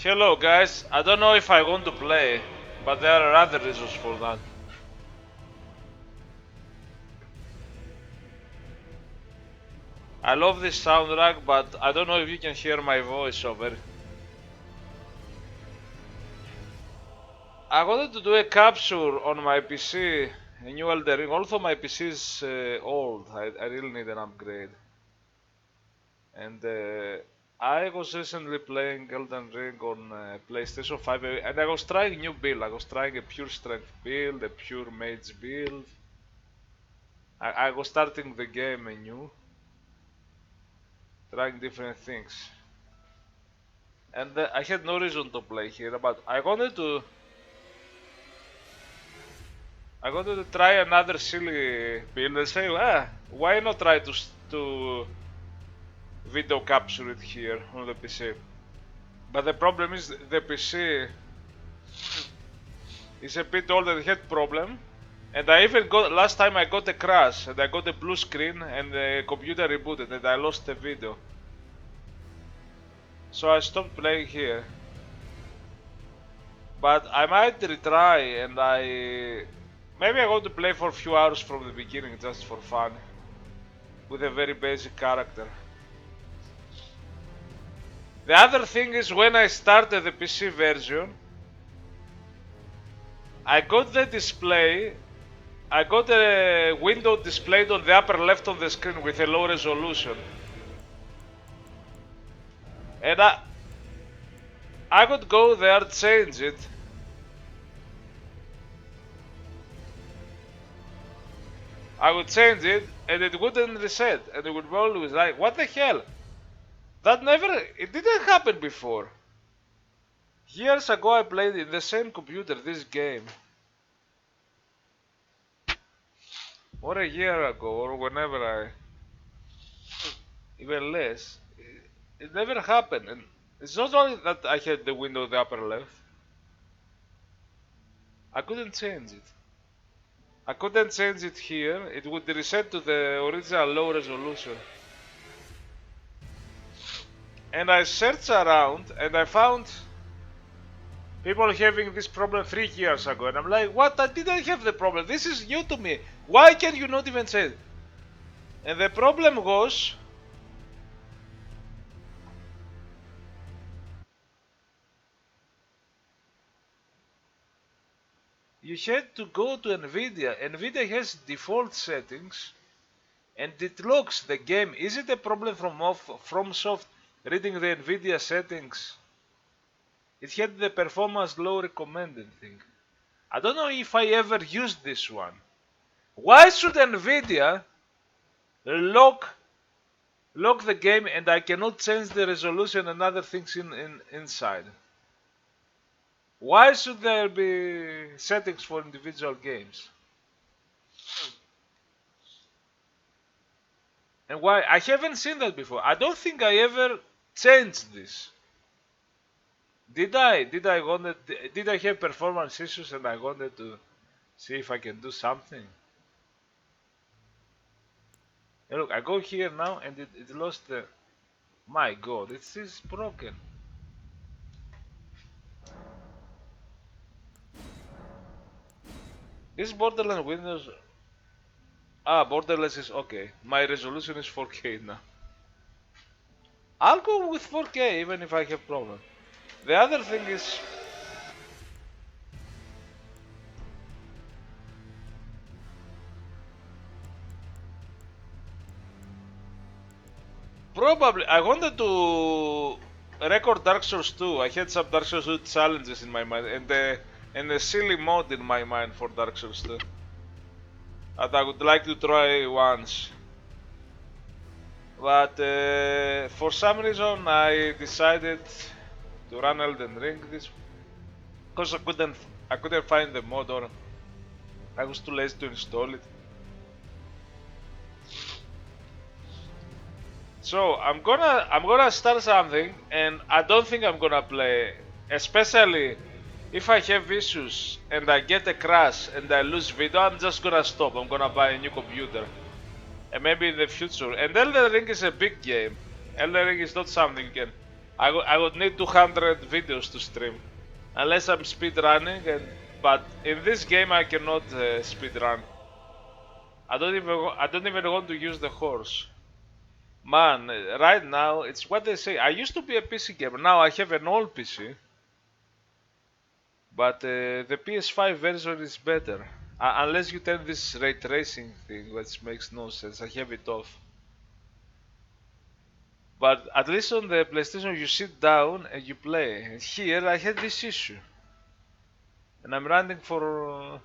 Hello guys, I don't know if I want to play, but there are other reasons for that. I love this soundtrack, but I don't know if you can hear my voice over. I wanted to do a capture on my PC, a new Elden Ring, although my PC is old, I really need an upgrade. And I was recently playing Elden Ring on PlayStation 5, and I was trying new build. I was trying a pure strength build, a pure mage build. I was starting the game anew, trying different things. And I had no reason to play here, but I wanted to try another silly build and say, why not try to video capture it here on the PC? But the problem is the PC is a bit old and had problem. And I even got, last time I got a crash and I got a blue screen and the computer rebooted and I lost the video. So I stopped playing here. But I might retry and maybe I want to play for a few hours from the beginning just for fun. With a very basic character. The other thing is when I started the PC version, I got the display, I got a window displayed on the upper left of the screen with a low resolution. And I could go there, change it. I would change it and it wouldn't reset and it would always like, what the hell? It didn't happen before. Years ago I played in the same computer this game. Or a year ago or whenever even less. It never happened, and it's not only that I had the window the upper left. I couldn't change it. I couldn't change it here. It would reset to the original low resolution. And I searched around and I found people having this problem 3 years ago. And I'm like, what? I didn't have the problem. This is new to me. Why can you not even say it? And the problem was you had to go to Nvidia. Nvidia has default settings and it locks the game. Is it a problem from FromSoft reading the Nvidia settings? It had the performance low recommended thing. I don't know if I ever used this one. Why should Nvidia lock the game and I cannot change the resolution and other things inside? Why should there be settings for individual games? And why? I haven't seen that before. I don't think I ever changed this. Did I? Did I have performance issues and I wanted to see if I can do something? And look, I go here now and it lost the... My god, it is broken. Is Borderlands Windows... Borderlands is okay. My resolution is 4K now. I'll go with 4K even if I have problem. The other thing is... Probably, I wanted to record Dark Souls 2. I had some Dark Souls 2 challenges in my mind and a silly mod in my mind for Dark Souls 2 that I would like to try once. But for some reason I decided to run Elden Ring this because I couldn't find the mod or I was too lazy to install it. So I'm gonna start something and I don't think I'm gonna play, especially if I have issues and I get a crash and I lose video. I'm just gonna stop. I'm gonna buy a new computer and maybe in the future. And Elden Ring is a big game. Elden Ring is not something you can I would need 200 videos to stream, unless I'm speed running. But in this game I cannot speed run. I don't even want to use the horse. Man, right now it's what they say. I used to be a PC gamer. Now I have an old PC, but the PS5 version is better. Unless you turn this ray tracing thing, which makes no sense. I have it off. But at least on the PlayStation you sit down and you play. And here I had this issue. And I'm running for...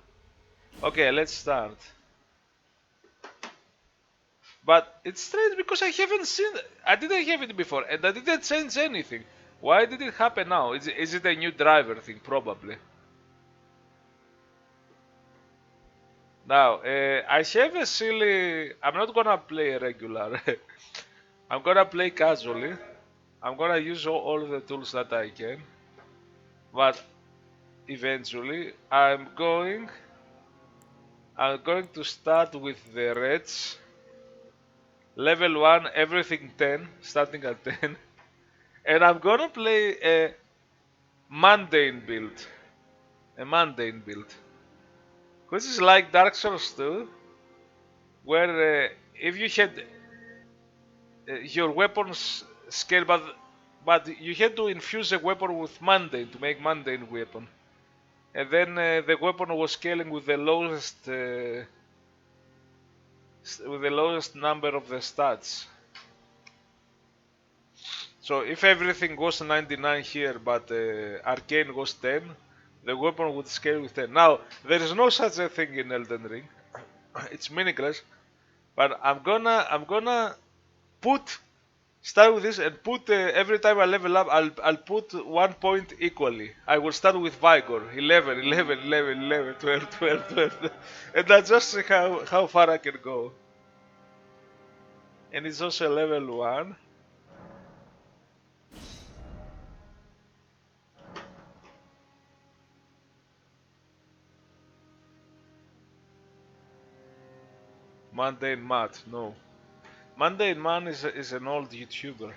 Okay, let's start. But it's strange because I haven't seen... I didn't have it before and I didn't change anything. Why did it happen now? Is it a new driver thing? Probably. Now, I have a silly... I'm not gonna play regular. I'm gonna play casually. I'm gonna use all the tools that I can. But eventually I'm going to start with the reds. Level 1, everything 10, starting at 10. And I'm gonna play a mundane build. A mundane build. Which is like Dark Souls 2, where if you had your weapons scale, but you had to infuse a weapon with mundane to make mundane weapon. And then the weapon was scaling with the lowest number of the stats. So if everything was 99 here, but arcane was 10, the weapon would scale with 10. Now there is no such a thing in Elden Ring. It's meaningless. But I'm gonna start with this and put every time I level up, I'll put 1 point equally. I will start with vigor 11, 11, 11, 11, 12, 12, 12, and that's just how far I can go. And it's also level 1. Mundane Matt, no. Mundane Man is an old YouTuber.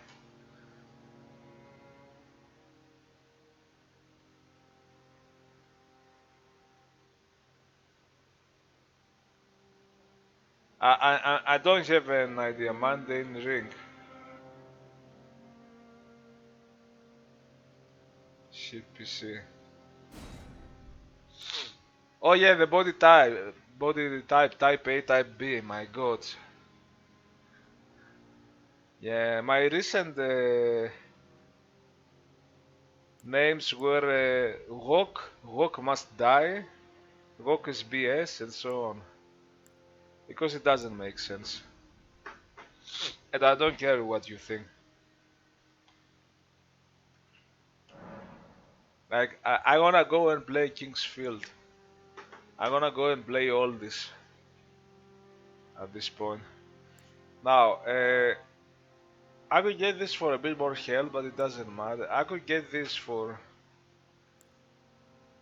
I don't have an idea. Mundane Ring. Shit PC. Oh yeah, the body type. Body type, type A, type B. My god. Yeah, my recent names were Rock must die, Rock is BS, and so on. Because it doesn't make sense. And I don't care what you think. Like, I wanna go and play King's Field. I'm gonna go and play all this at this point. Now, I could get this for a bit more health, but it doesn't matter. I could get this for...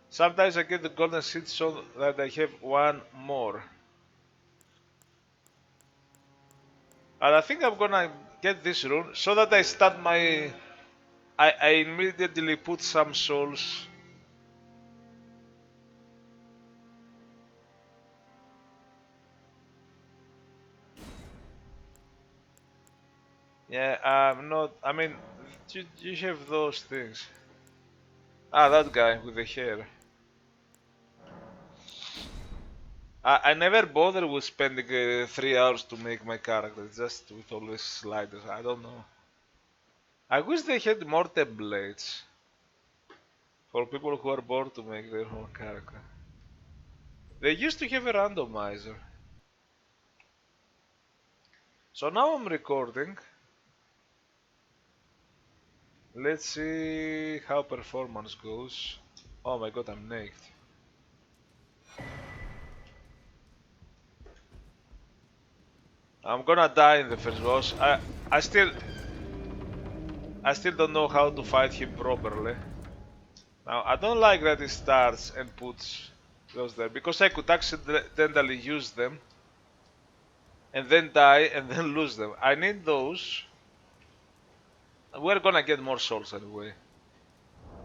Sometimes I get the golden seed so that I have one more. And I think I'm gonna get this rune so that I start my... I immediately put some souls. Yeah, I'm not... I mean, you have those things. Ah, that guy with the hair. I never bother with spending 3 hours to make my character, just with all these sliders. I don't know. I wish they had more templates for people who are bored to make their own character. They used to have a randomizer. So now I'm recording. Let's see how performance goes. Oh my god, I'm naked. I'm gonna die in the first boss. I still don't know how to fight him properly. Now I don't like that he starts and puts those there because I could accidentally use them and then die and then lose them. I need those we're gonna get more souls anyway.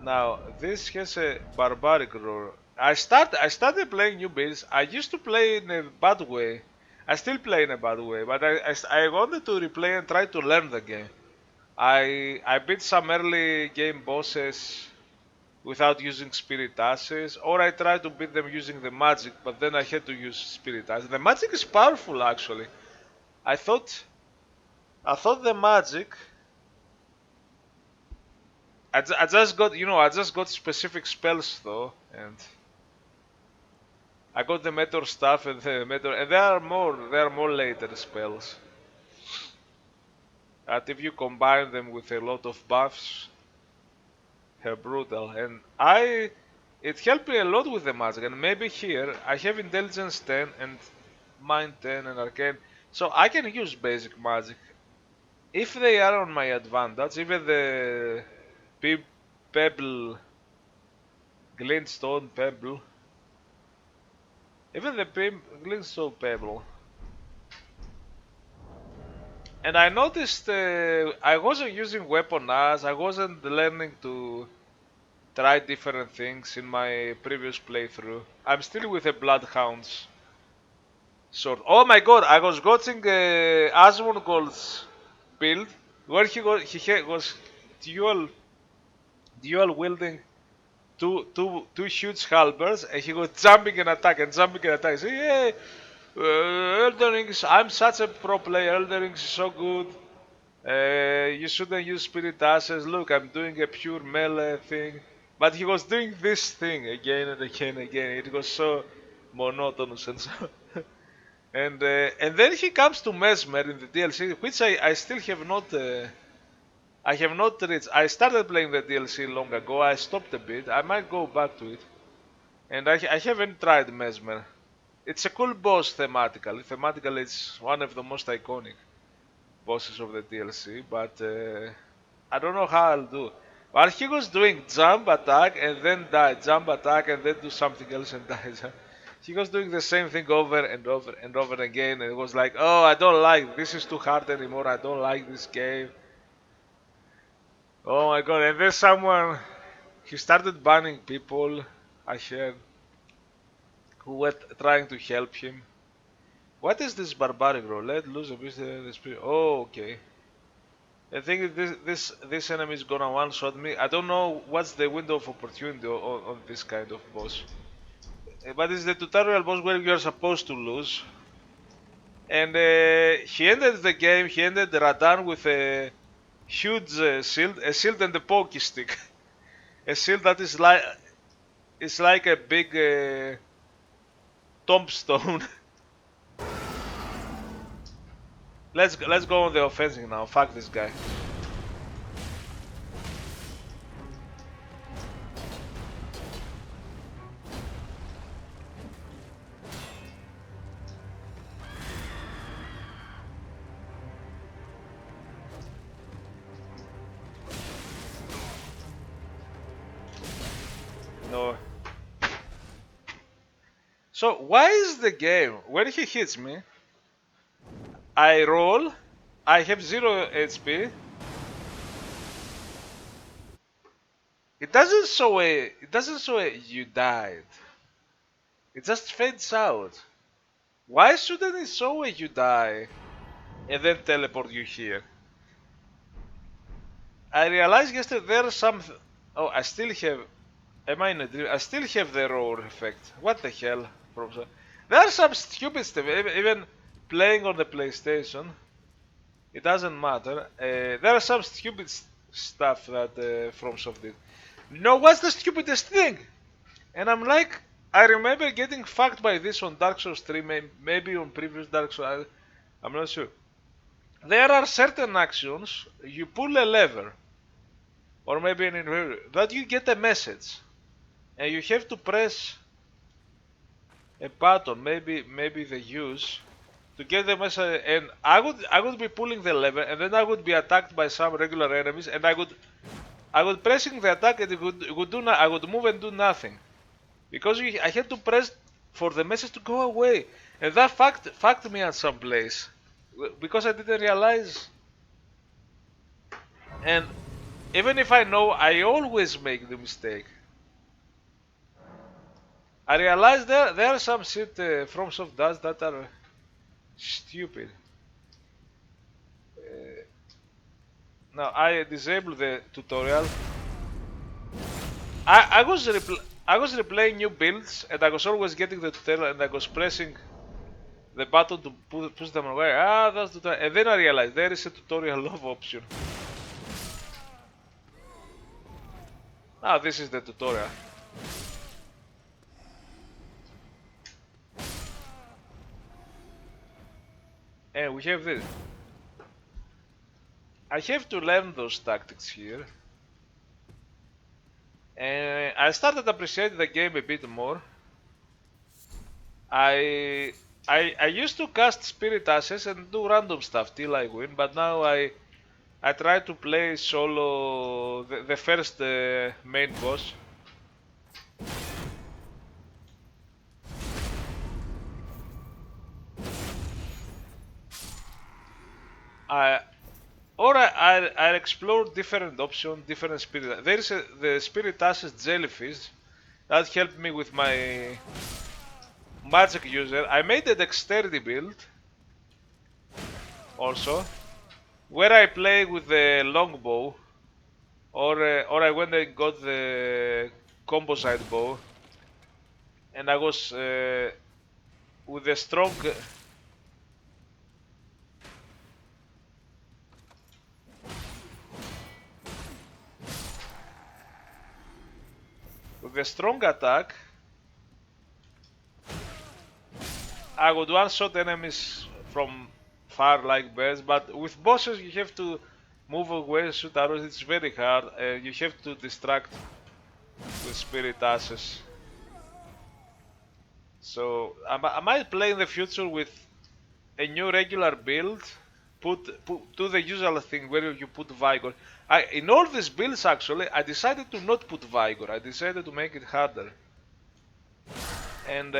Now this has a barbaric roar. I started playing new builds. I used to play in a bad way. I still play in a bad way, but I wanted to replay and try to learn the game. I beat some early game bosses without using spirit ashes, or I tried to beat them using the magic, but then I had to use spirit ashes. The magic is powerful actually. I thought I thought the magic. I just got I just got specific spells though, and I got the meteor stuff and the meteor, and there are more later spells. That if you combine them with a lot of buffs, they're brutal. And it helped me a lot with the magic. And maybe here I have intelligence 10 and mind 10 and arcane, so I can use basic magic if they are on my advantage. Even the pebble, glintstone pebble, even the glintstone pebble. And I noticed I wasn't using weapon as I wasn't learning to try different things in my previous playthrough. I'm still with the bloodhounds sword. Oh my god! I was watching Asmongold's build where was dual wielding two huge halberds, and he was jumping and attack and jumping and attack. So, yeah, Elden Ring I'm such a pro player. Elden Ring is so good. You shouldn't use spirit ashes. Look, I'm doing a pure melee thing. But he was doing this thing again and again and again. It was so monotonous and so. And then he comes to Mesmer in the DLC, which I still have not. I have not reached. I started playing the DLC long ago. I stopped a bit. I might go back to it. And I haven't tried Mesmer. It's a cool boss thematically. Thematically, it's one of the most iconic bosses of the DLC, but I don't know how I'll do. While he was doing jump attack and then die, jump attack and then do something else and die. He was doing the same thing over and over and over again, and it was like, oh, I don't like this. Is too hard anymore. I don't like this game. Oh my god! And then someone he started banning people. I heard who were trying to help him. What is this barbaric role? Let loose a bit the spirit. Oh, okay. I think this enemy is gonna one shot me. I don't know what's the window of opportunity on this kind of boss. But it's the tutorial boss where you are supposed to lose. And he ended the game. He ended the Radan with a huge shield and a pokey stick. A shield that is like it's like a big tombstone. Let's go on the offensive now. Fuck this guy. No. So why is the game when he hits me, I roll, I have 0 HP. It doesn't show a you died. It just fades out. Why shouldn't it show a you die and then teleport you here? I realized yesterday there's some. Oh, I still have. Am I in a dream? I still have the roar effect. What the hell? There's some stupid stuff. Even playing on the PlayStation, it doesn't matter. There are some stupid stuff that FromSoft did. You know what's the stupidest thing? And I'm like, I remember getting fucked by this on Dark Souls 3, maybe on previous Dark Souls. I'm not sure. There are certain actions, you pull a lever, or maybe an inverter, that you get a message, and you have to press a button, maybe the use, to get the message. And I would be pulling the lever, and then I would be attacked by some regular enemies, and I would pressing the attack, and I would move and do nothing, because I had to press for the message to go away, and that fucked me at some place, because I didn't realize. And Even if I know, I always make the mistake. I realize there are some shit FromSoft does that are stupid. Now I disable the tutorial. I was replaying new builds and I was always getting the tutorial and I was pressing the button to push them away. Ah, that's tutorial. And then I realized there is a tutorial love option. Ah, this is the tutorial. And we have this. I have to learn those tactics here. And I started appreciating the game a bit more. I used to cast spirit ashes and do random stuff till I win, but now I try to play solo the first main boss. I I explore different options, different spirit. There is the spirit ashes jellyfish that helped me with my magic user. I made a dexterity build also, where I play with the longbow, or I went and got the composite bow, and I was with the strong. With a strong attack, I would one-shot enemies from far like birds, but with bosses you have to move away, shoot arrows, it's very hard, and you have to distract with spirit ashes. So I might play in the future with a new regular build, do the usual thing where you put vigor. In all these builds actually, I decided to not put vigor, I decided to make it harder. And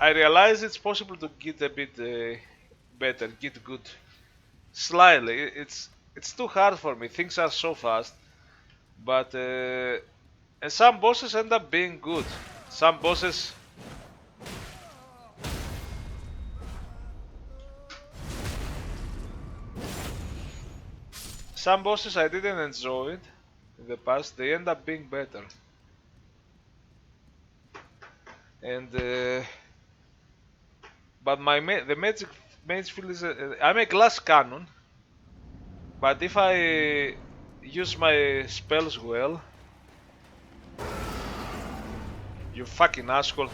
I realized it's possible to get a bit better, get good. Slightly, it's too hard for me, things are so fast. But, and some bosses end up being good. Some bosses... Some bosses I didn't enjoy it in the past, they end up being better. And but the magic mage field is I'm a glass cannon, but if I use my spells well, you fucking asshole.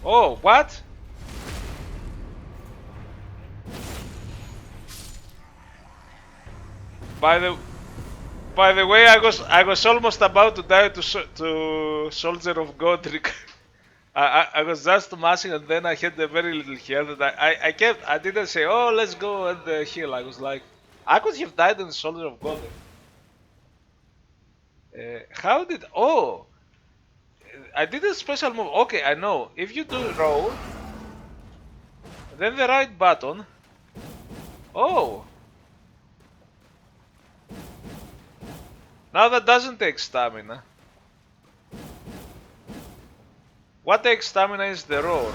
Oh, what? By the by the way, I was almost about to die to Soldier of Godric. I was just mashing and then I had a very little health. And I didn't say, oh, let's go and heal. I was like, I could have died in Soldier of Godric. How did? Oh, I did a special move. Okay, I know. If you do roll, then the right button. Oh. Now that doesn't take stamina. What takes stamina is the roar.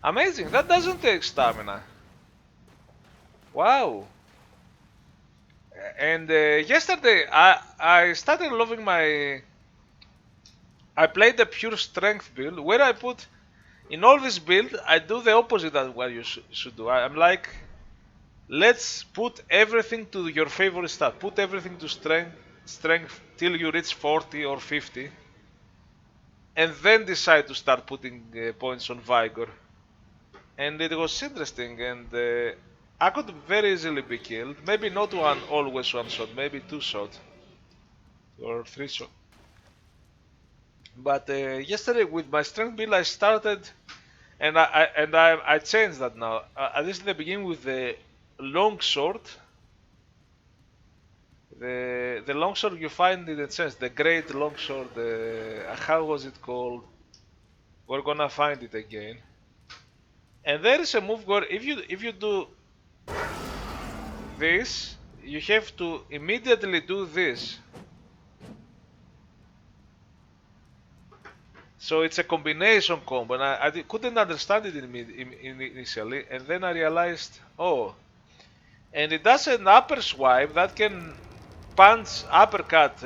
Amazing, that doesn't take stamina. Wow. And yesterday I started loving my... I played the pure strength build where I put... In all this build, I do the opposite of what you should do. I'm like... Let's put everything to your favorite stat. Put everything to strength till you reach 40 or 50. And then decide to start putting points on vigor. And it was interesting, and I could very easily be killed. Maybe not always one shot, maybe two shot or three shot. But yesterday with my strength build I started, and I changed that now. At least in the beginning with the long sword, The longsword you find in the chest, the great longsword. How was it called? We're gonna find it again. And there is a move where if you do this, you have to immediately do this. So it's a combination combo, and I couldn't understand it initially, and then I realized, oh, and it does an upper swipe that can punch uppercut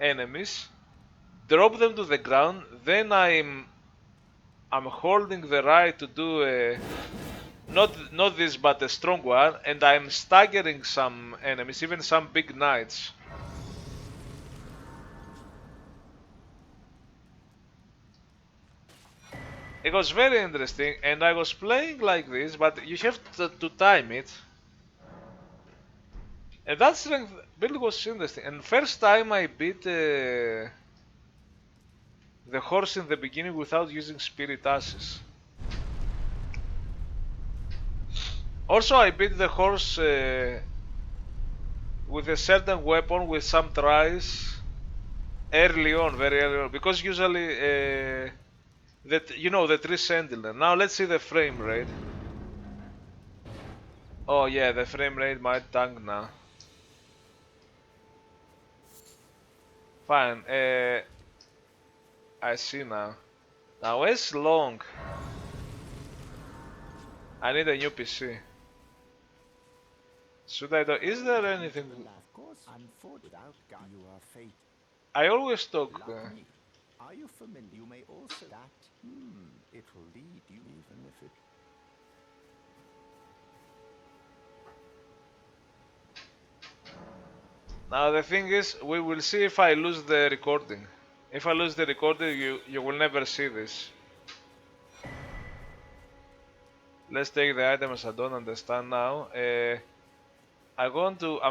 enemies, drop them to the ground. Then I'm holding the right to do not this but a strong one, and I'm staggering some enemies, even some big knights. It was very interesting, and I was playing like this, but you have to time it. And that strength build was interesting. And first time I beat the horse in the beginning without using spirit ashes. Also, I beat the horse with a certain weapon with some tries early on, very early on, because usually that the tree sentinel. Now let's see the frame rate. Oh yeah, the frame rate might tank now. Fine. I see now. Now it's long. I need a new PC. Should I do? Is there anything? Of course, without God, you are fate. I always talk. Are you familiar? You may also that. It will lead you, even if it. Now the thing is, we will see if I lose the recording. If I lose the recording, you will never see this. Let's take the items I don't understand now. I'm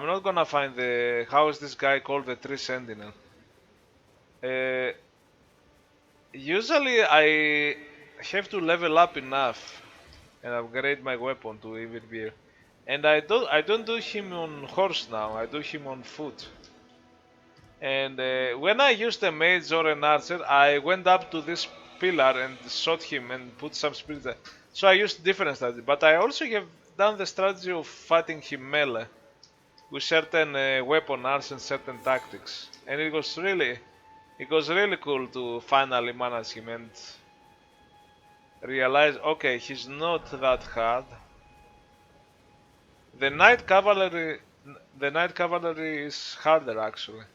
not gonna find the. How is this guy called the Tree Sentinel? Usually I have to level up enough and upgrade my weapon to eveyrthing. And I don't do him on horse now. I do him on foot. And when I used a mage or an archer, I went up to this pillar and shot him and put some spirit there. So I used different strategy. But I also have done the strategy of fighting him melee with certain weapon arts and certain tactics. And it was really cool to finally manage him and realize, okay, he's not that hard. The knight cavalry is harder actually.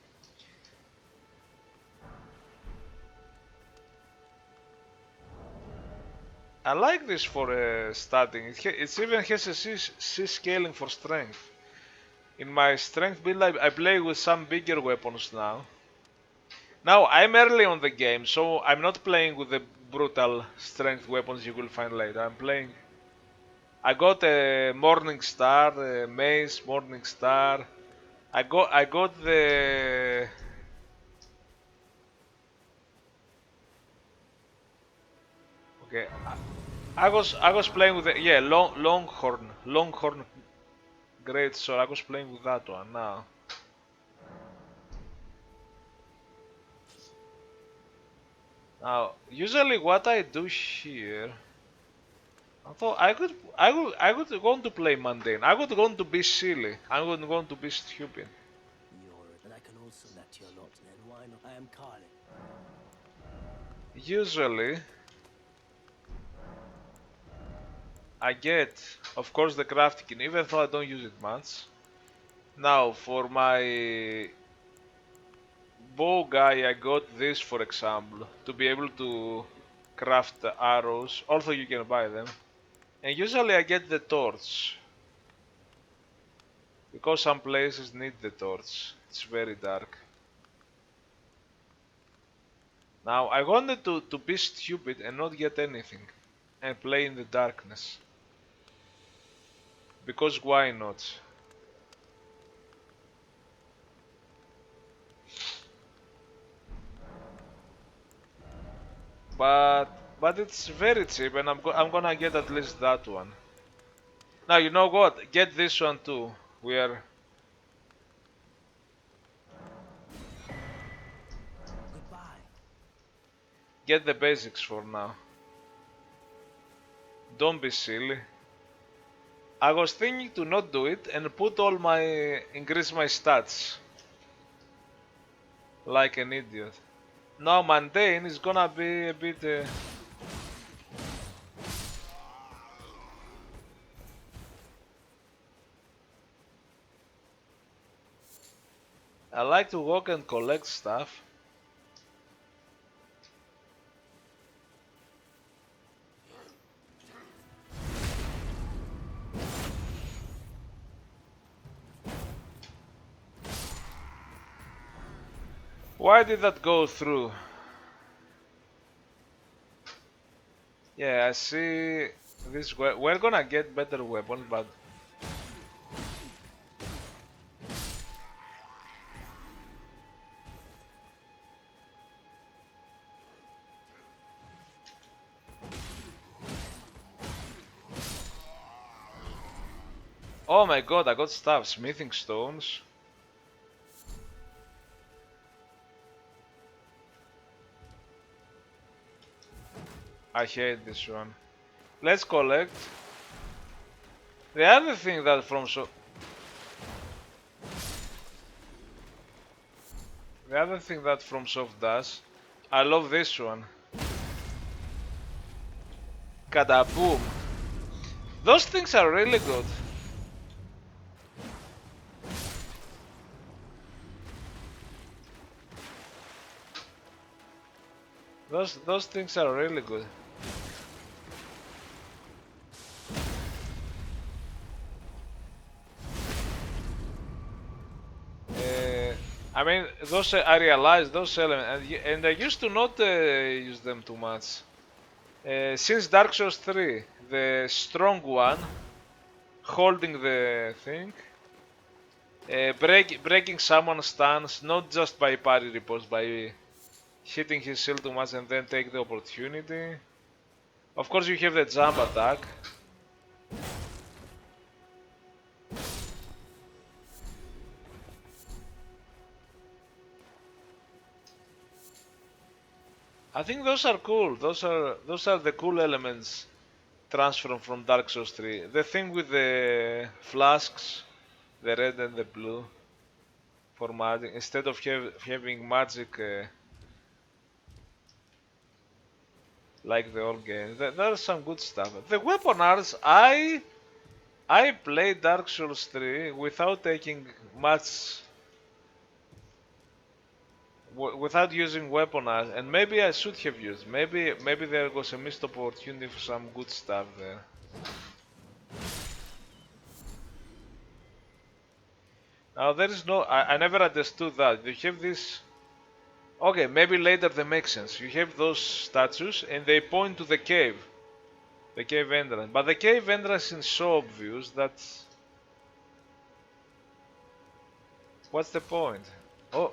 I like this for starting. It even has a C scaling for strength. In my strength build, I play with some bigger weapons now. Now I'm early on the game, so I'm not playing with the brutal strength weapons you will find later. I got a Morning Star, a Mace Morning Star. I got the. Okay, I was playing with the Longhorn Great Sword. I was playing with that one now. Now, usually what I do here, I thought I would going to play mundane. I would going to be silly. I would going to be stupid. And I can also let you lot. Then why not? I am Carly. Usually, I get, of course, the crafting, even though I don't use it much. Now, for my bow guy, I got this, for example, to be able to craft the arrows. Also, you can buy them. And usually I get the torch. Because some places need the torch. It's very dark. Now, I wanted to be stupid and not get anything. And play in the darkness. Because why not? But it's very cheap, and I'm gonna get at least that one. Now you know what? Get this one too. Get the basics for now. Don't be silly. I was thinking to not do it and put all my increase my stats like an idiot. Now mundane is gonna be a bit I like to walk and collect stuff. Why did that go through? Yeah, I see this. We're gonna get better weapons, but oh my god, I got stuff. Smithing stones. I hate this one. Let's collect. The other thing that FromSoft does, I love this one. Kadaboom. Those things are really good. Those things are really good. I mean, those I realized those elements, and I used to not use them too much. Since Dark Souls 3, the strong one, holding the thing, breaking someone's stance, not just by parry riposte, by hitting his shield too much and then take the opportunity. Of course, you have the jump attack. I think those are cool. Those are the cool elements transferred from Dark Souls 3. The thing with the flasks, the red and the blue, for magic, instead of having magic like the old game. There's some good stuff. The weapon arts, I played Dark Souls 3 without taking much, without using weapon arts, and maybe I should have used. Maybe there was a missed opportunity for some good stuff there. Now there is no, I never understood that. You have this. Okay, maybe later they make sense. You have those statues and they point to the cave entrance. But the cave entrance is so obvious that. What's the point? Oh.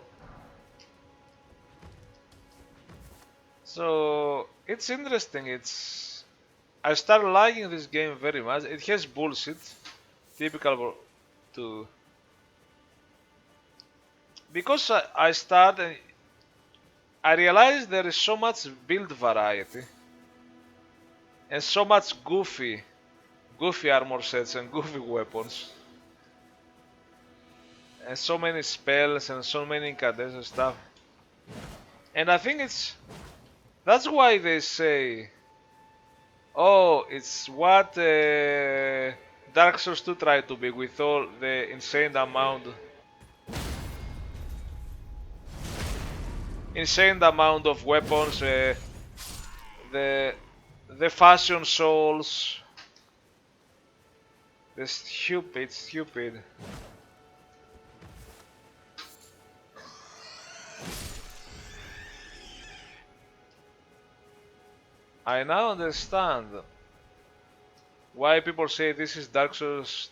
So it's interesting. I started liking this game very much. It has bullshit, typical to. Because I started. I realized there is so much build variety and so much goofy armor sets and goofy weapons and so many spells and so many incantations and stuff. And I think that's why they say, oh, it's what Dark Souls 2 tried to be with all the insane amount of weapons, the fashion souls, the stupid. I now understand why people say this is Dark Souls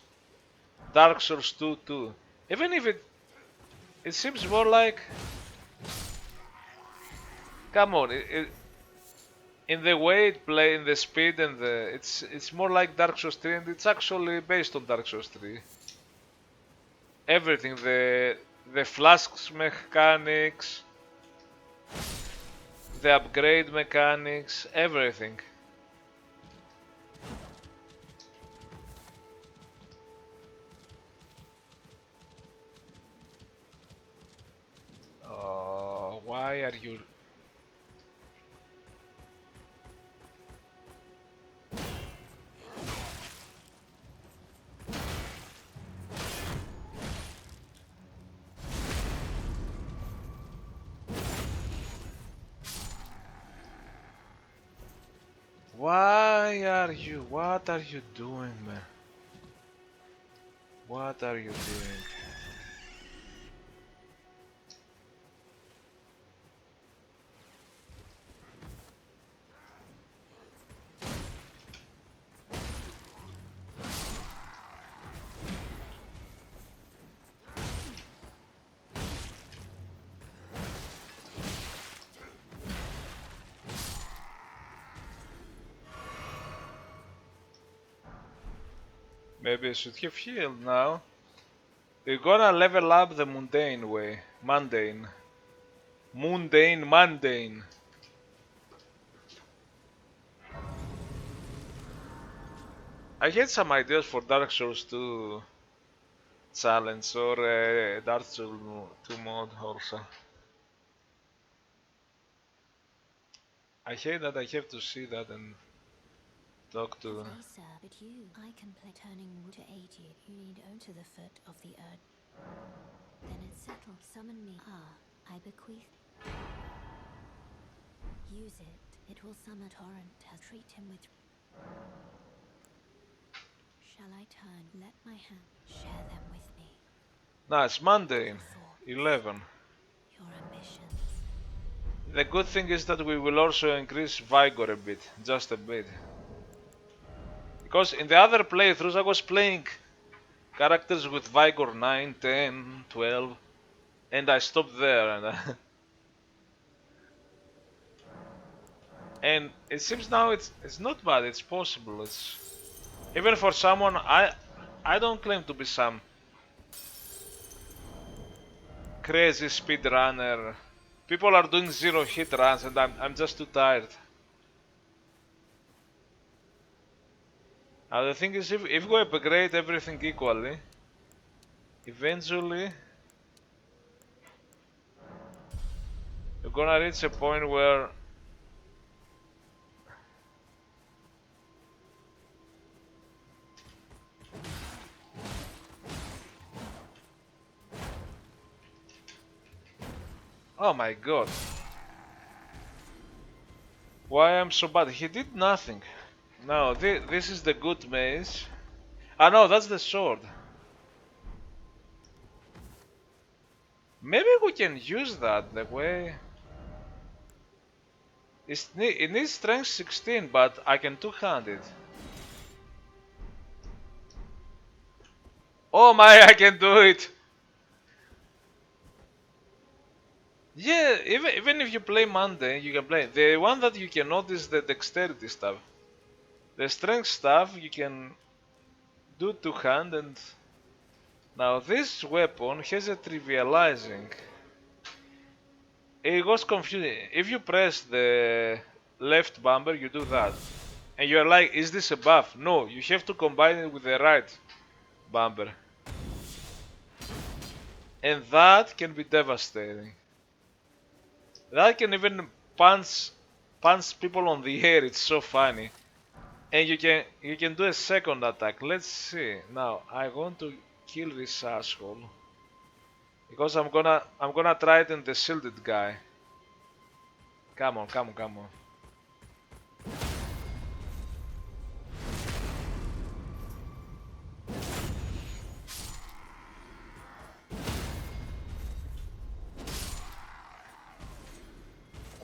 2 too. Even if it seems more like, come on, in the way it plays, in the speed and it's more like Dark Souls 3, and it's actually based on Dark Souls 3. Everything, the flasks mechanics, the upgrade mechanics, everything. Why are you... What are you doing, man? What are you doing? Maybe I should have healed now. We're gonna level up the mundane way. Mundane. Mundane. I had some ideas for Dark Souls 2 challenge or Dark Souls 2 mod also. I hate that I have to see that and talk to them. Sir, but I can play turning wood to aid you. You need only to the foot of the earth. Then it's settled. Summon me. I bequeath. Use it. It will summon torrent. Treat him with. Shall I turn? Let my hand share them with me. Nice, mundane. 11. Your ambitions. The good thing is that we will also increase vigor a bit, just a bit. Because in the other playthroughs I was playing characters with vigor 9, 10, 12, and I stopped there. And it seems now it's not bad. It's possible. It's even for someone I don't claim to be some crazy speedrunner. People are doing 0 hit runs and I'm just too tired. Now the thing is, if we upgrade everything equally, eventually you're gonna reach a point where oh my god. Why I'm so bad? He did nothing. No, this is the good maze. Ah no, that's the sword. Maybe we can use that the way... It needs strength 16, but I can two-hand it. Oh my, I can do it! Yeah, even if you play mundane, you can play. The one that you cannot is the dexterity stuff. The strength stuff you can do two-hand, and now this weapon has a trivializing. It was confusing. If you press the left bumper, you do that. And you're like, is this a buff? No, you have to combine it with the right bumper. And that can be devastating. That can even punch people on the air, it's so funny. And you can do a second attack. Let's see. Now I want to kill this asshole. Because I'm gonna try it in the shielded guy. Come on.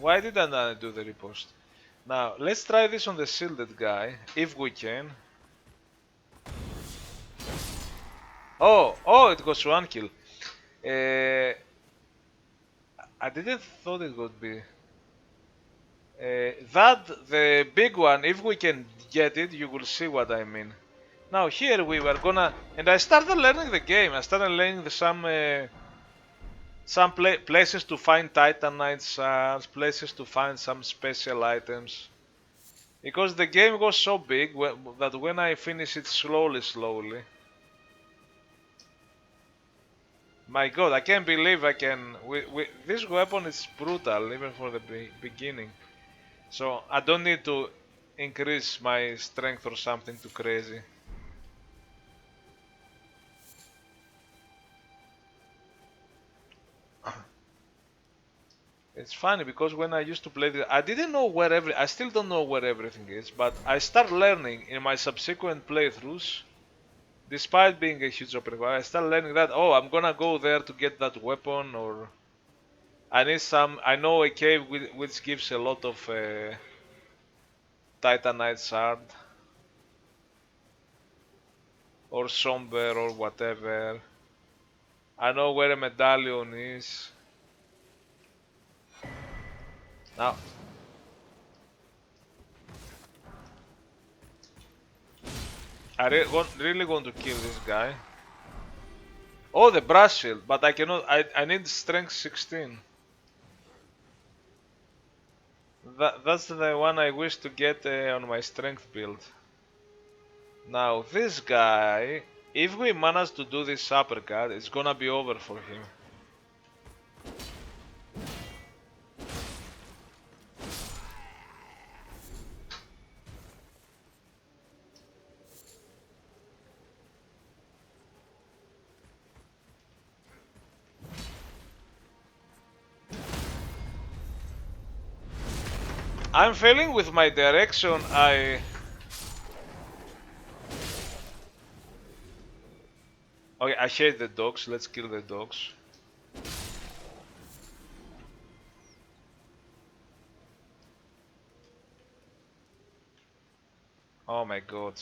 Why did I not do the riposte? Now let's try this on the shielded guy, if we can. Oh, it goes one kill. I didn't thought it would be. The big one, if we can get it, you will see what I mean. Now here we were gonna, and I started learning the game. I started learning some some places to find Titanite shards, places to find some special items. Because the game goes so big that when I finish it slowly. My god, I can't believe I can. This weapon is brutal even for the beginning. So I don't need to increase my strength or something too crazy. It's funny because when I used to play this, I didn't know where I still don't know where everything is, but I start learning in my subsequent playthroughs. Despite being a huge open world, I start learning that, oh, I'm gonna go there to get that weapon, or I know a cave which gives a lot of Titanite shard, or somber, or whatever. I know where a medallion is. Now, really want to kill this guy. Oh, the brass shield, but I cannot. I need strength 16. That's the one I wish to get on my strength build. Now this guy, if we manage to do this uppercut, it's gonna be over for him. I'm failing with my direction. Okay, I hate the dogs. Let's kill the dogs. Oh my god.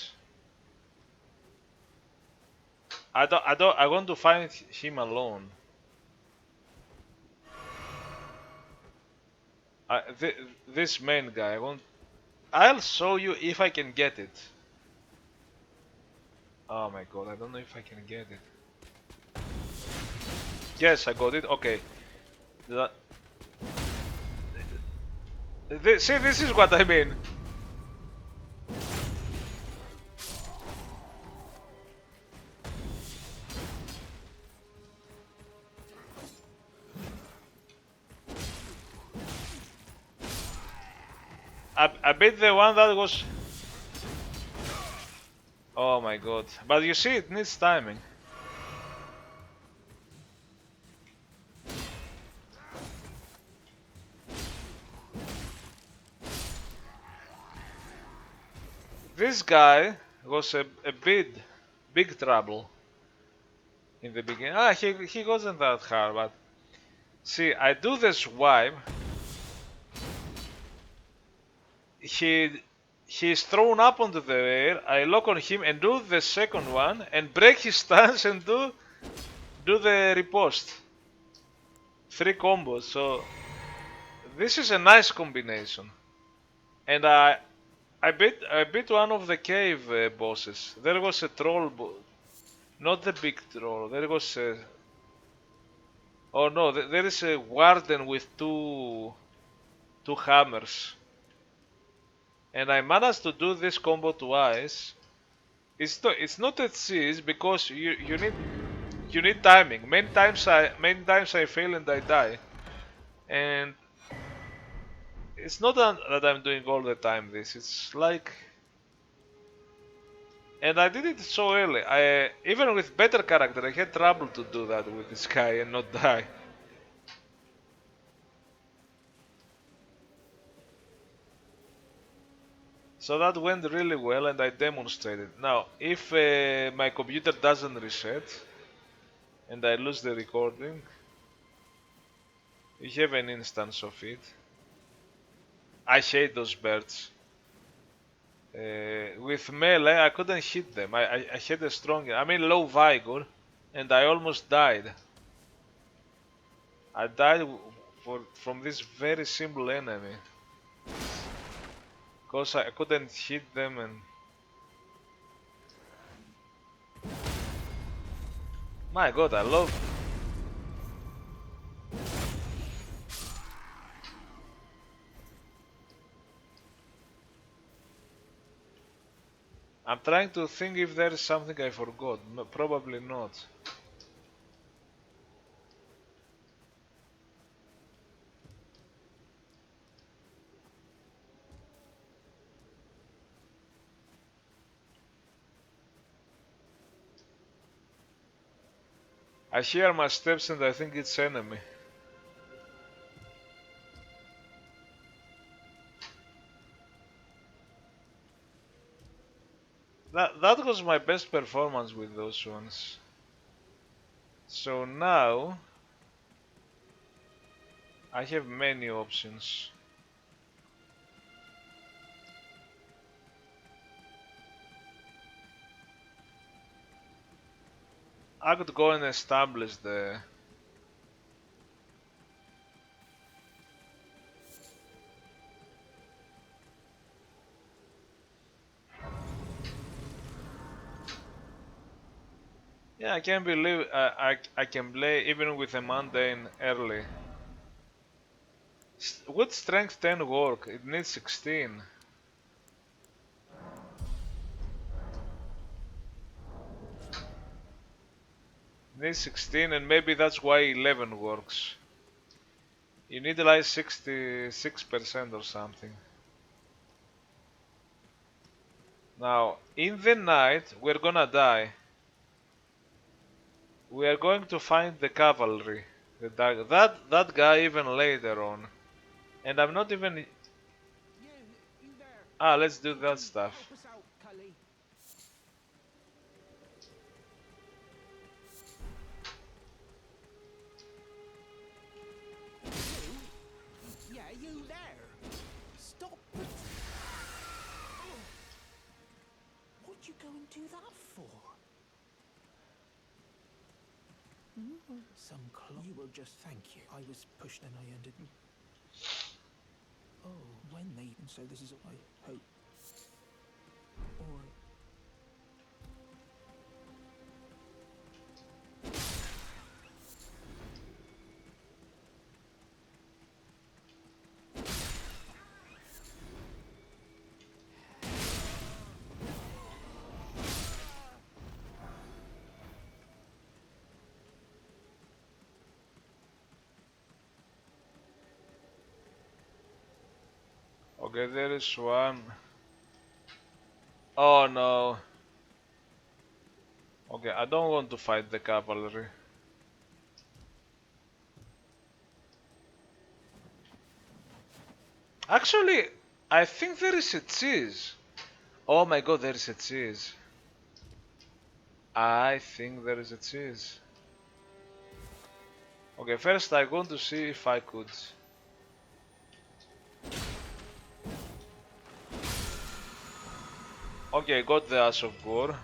I want to find him alone. This main guy, I'll show you if I can get it. Oh my god, I don't know if I can get it. Yes, I got it. Okay. See, this is what I mean. I bet the one that was... Oh my god. But you see, it needs timing. This guy was a big trouble in the beginning. He wasn't that hard, but see, I do the swipe. He's thrown up onto the air. I lock on him and do the second one and break his stance and do the riposte. 3 combos. So this is a nice combination. And I beat one of the cave bosses. There was a troll, not the big troll. There was a... Oh no, there is a warden with two hammers. And I managed to do this combo twice. It's not a cheese because you need timing. Many times I fail and I die. And it's not that I'm doing all the time this. It's like... And I did it so early. Even with better character, I had trouble to do that with this guy and not die. So that went really well and I demonstrated. Now, if my computer doesn't reset and I lose the recording, you have an instance of it. I hate those birds. With melee, I couldn't hit them. I had a strong, low vigor, and I almost died. I died from this very simple enemy. Because I couldn't hit them and... My god, I love... I'm trying to think if there is something I forgot. No, probably not. I hear my steps and I think it's enemy. That was my best performance with those ones. So now I have many options. I could go and establish the yeah, I can't believe I can play even with a mundane early. Would strength 10 work? It needs 16. It needs 16 and maybe that's why 11 works. You need like 66% or something. Now, in the night, we're gonna die. We are going to find the cavalry. That guy even later on. And I'm not even... You there. Ah, let's do that stuff. Help us out, Cully. Yeah, you there. Stop. What'd you go and do that for? Some clock. You will just thank you. I was pushed and I ended. Oh, when they and so this is what I hope. Or Okay, there is one. Oh no. Okay, I don't want to fight the cavalry. Actually, I think there is a cheese. Oh my god, there is a cheese. I think there is a cheese. Okay, first I want to see if I could. Okay, got the Ash of War.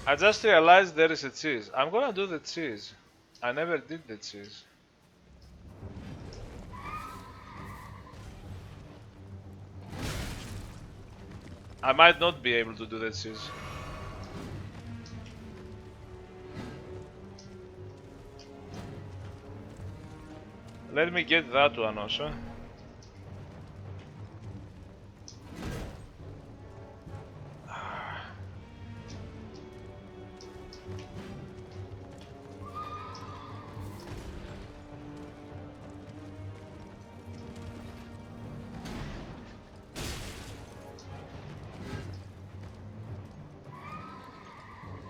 I just realized there is a cheese. I'm gonna do the cheese. I never did the cheese. I might not be able to do the cheese. Let me get that one also.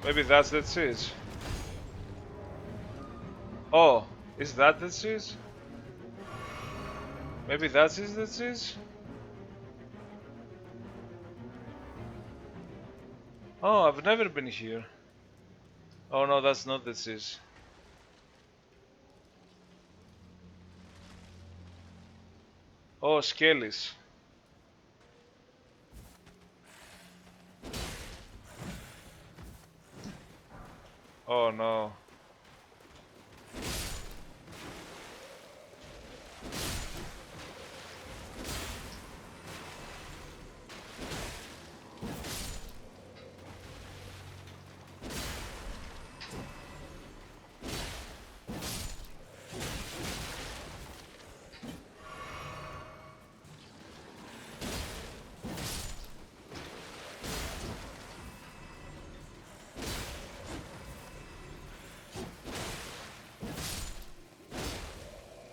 Maybe that's the cheese. Oh, is that the cheese? Maybe that is the cheese? Oh, I've never been here. Oh no, that's not the cheese. Oh, Skellies. Oh no.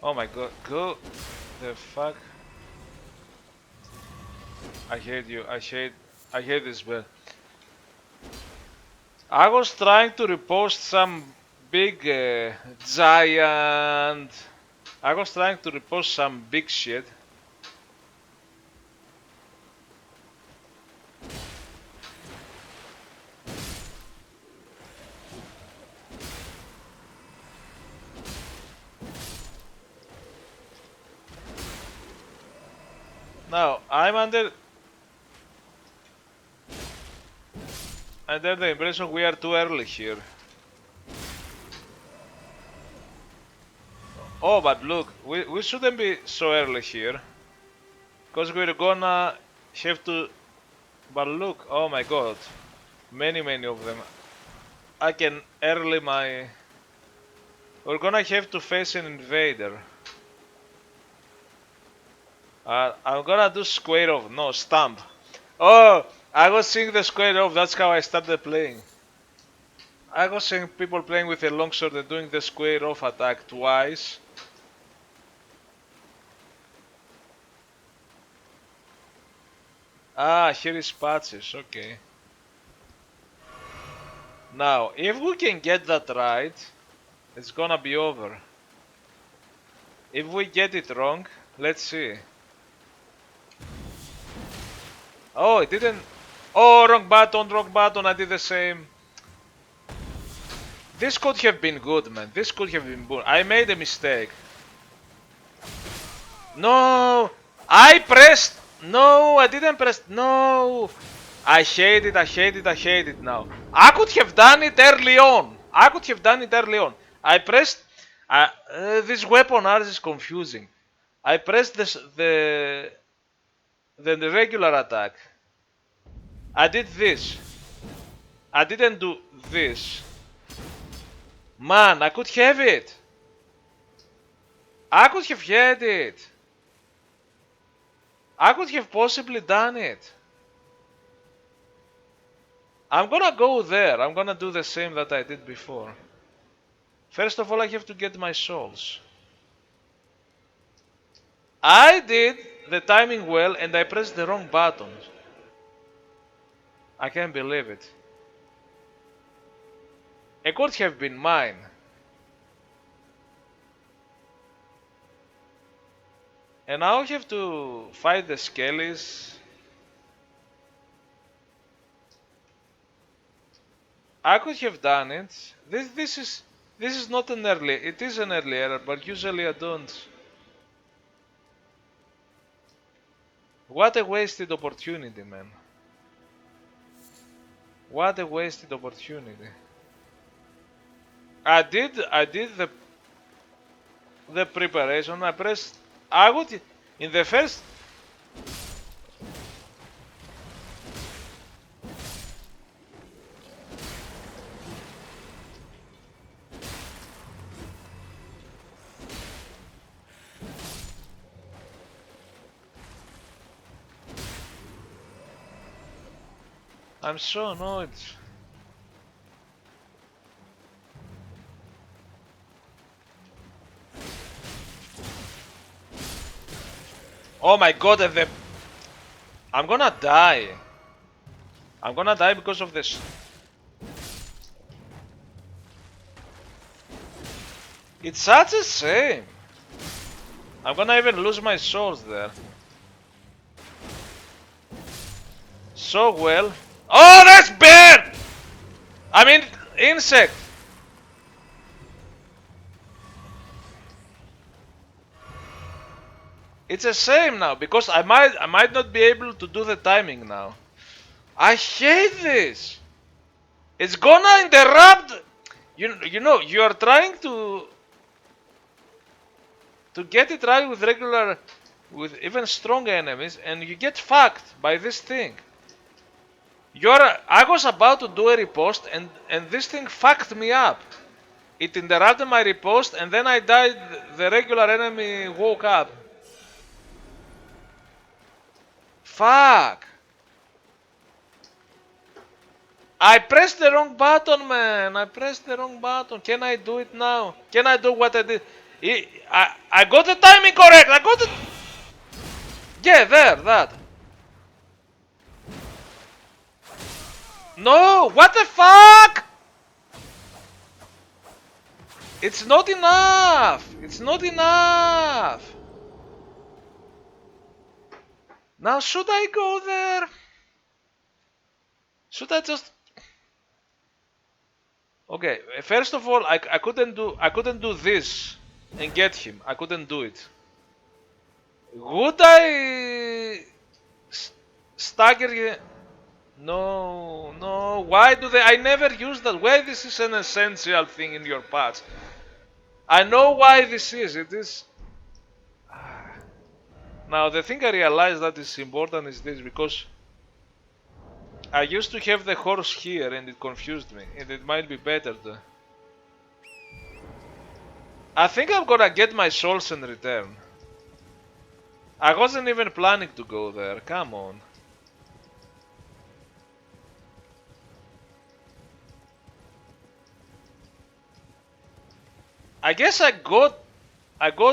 Oh my god, go the fuck. I hate you, I hate this bell. I was trying to repost some big giant. I was trying to repost some big shit. Now I'm under the impression we are too early here. Oh, but look, we shouldn't be so early here. Because we're gonna have to. But look, oh my god. Many of them. I can early my. We're gonna have to face an invader. I'm gonna do square off. No, stamp. Oh, I was seeing the square off. That's how I started playing. I was seeing people playing with a longsword and doing the square off attack twice. Ah, here is patches. Okay. Now, if we can get that right, it's gonna be over. If we get it wrong, let's see. Oh, it didn't. Oh, wrong button. I did the same. This could have been good, man. This could have been good. I made a mistake. No! I pressed. No, I didn't press. No! I hate it now. I could have done it early on. I pressed. This weapon art is confusing. I pressed the regular attack. I did this. I didn't do this. Man, I could have it. I could have had it. I could have possibly done it. I'm gonna go there. I'm gonna do the same that I did before. First of all, I have to get my souls. I did the timing well and I pressed the wrong buttons. I can't believe it. It could have been mine. And now I have to fight the skellies. I could have done it. This is not an early. It is an early error, but usually I don't. What a wasted opportunity, man. What a wasted opportunity. I did the preparation. I pressed. I would in the first. I'm so annoyed. Oh my god, I'm gonna die. I'm gonna die because of this. It's such a shame. I'm gonna even lose my souls there. So well. Oh, that's bird! I mean, insect. It's a shame now because I might not be able to do the timing now. I hate this. It's gonna interrupt. You know you are trying to get it right with regular, with even strong enemies, and you get fucked by this thing. I was about to do a riposte, and this thing fucked me up. It interrupted my riposte, and then I died. The regular enemy woke up. Fuck! I pressed the wrong button, man. I pressed the wrong button. Can I do it now? Can I do what I did? I got the timing correct. I got it. Yeah, there, that. No, what the fuck? It's not enough. It's not enough. Now should I go there? Should I just? Okay, first of all, I couldn't do this and get him. I couldn't do it. Would I stagger? No, no. Why do they? I never use that. Why this is an essential thing in your patch? I know why this is. It is. Now the thing I realized that is important is this because I used to have the horse here and it confused me, and it might be better to. I think I'm gonna get my souls and return. I wasn't even planning to go there. Come on. I guess I got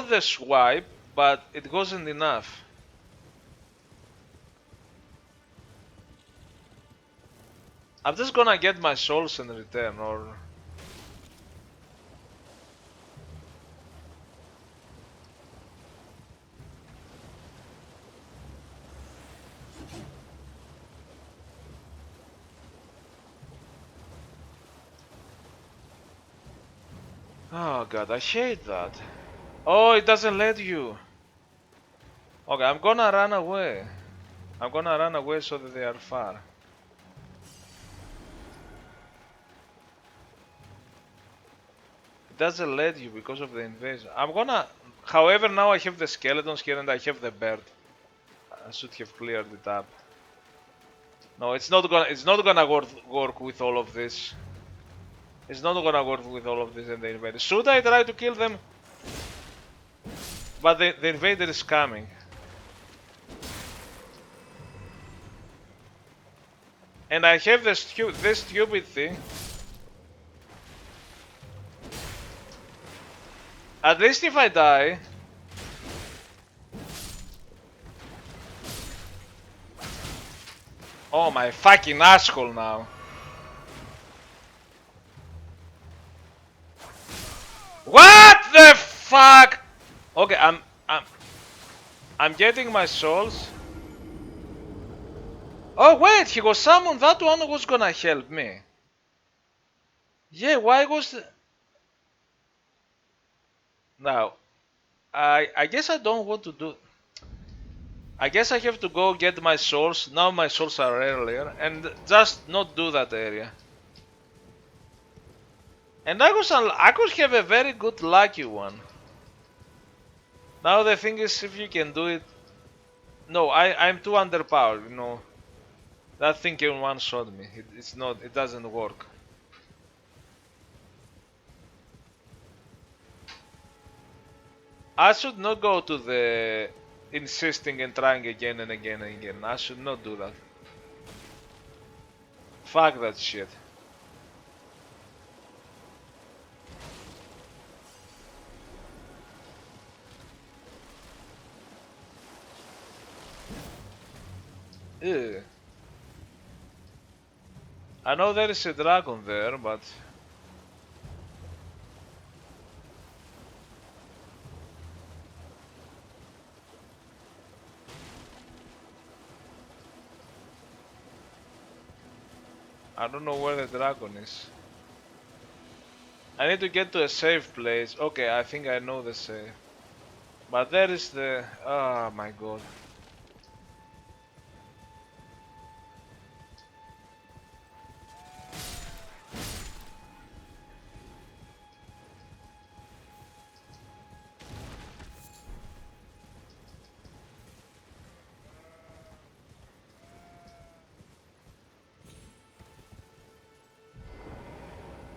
the swipe, but it wasn't enough. I'm just gonna get my souls and return, or oh god, I hate that. Oh, it doesn't let you. Okay, I'm gonna run away. I'm gonna run away so that they are far. It doesn't let you because of the invasion. I'm gonna. However, now I have the skeletons here and I have the bird. I should have cleared it up. No, it's not gonna. It's not gonna work with all of this. It's not gonna work with all of this and the invader. Should I try to kill them? But the invader is coming. And I have this stupid thing. At least if I die. Oh my fucking asshole now. What the fuck? Okay, I'm getting my souls. Oh wait, he was summoned. That one was gonna help me. Yeah, why was now? I guess I don't want to do. I guess I have to go get my souls. Now my souls are earlier, and just not do that area. And I could have a very good lucky one. Now the thing is, if you can do it. No, I'm too underpowered. You know, that thing can one shot me. It's not. It doesn't work. I should not go to the insisting and trying again and again and again. I should not do that. Fuck that shit. Ew. I know there is a dragon there, but I don't know where the dragon is. I need to get to a safe place. Okay, I think I know the safe. But there is the... Oh my god.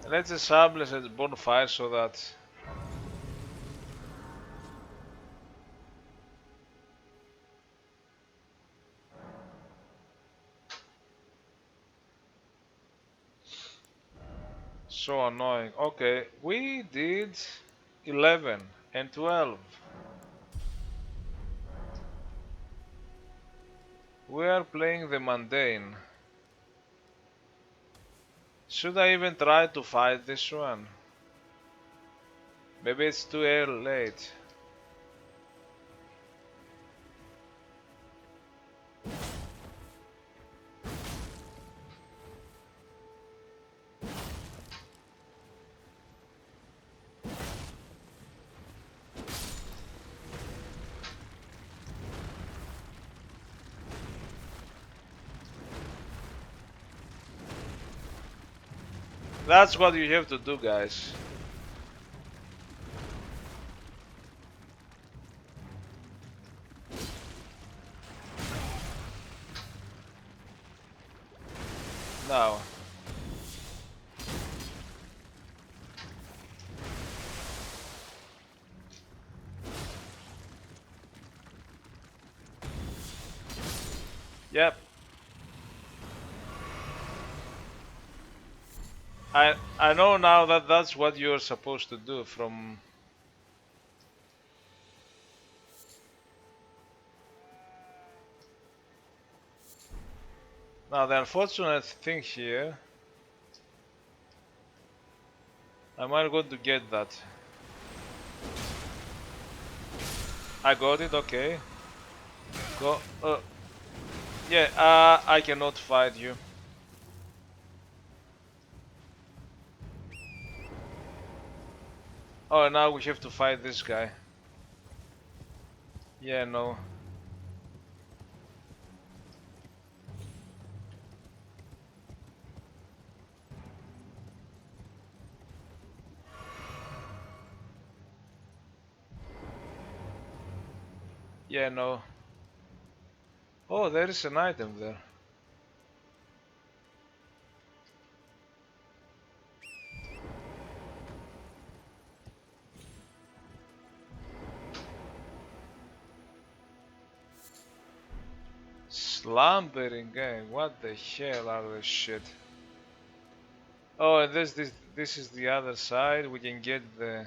Let's establish a bonfire so that... So annoying. Okay, we did 11. and 12. We are playing the mundane. Should I even try to fight this one? Maybe it's too late. That's what you have to do, guys. Now. Yep. I know now that that's what you're supposed to do from... Now the unfortunate thing here... Am I going to get that? I got it, okay. Go, yeah, I cannot fight you. Oh, now we have to fight this guy. Yeah, no. Yeah, no. Oh, there is an item there. Slumbering gang, what the hell are this shit? Oh, and this is the other side. We can get the...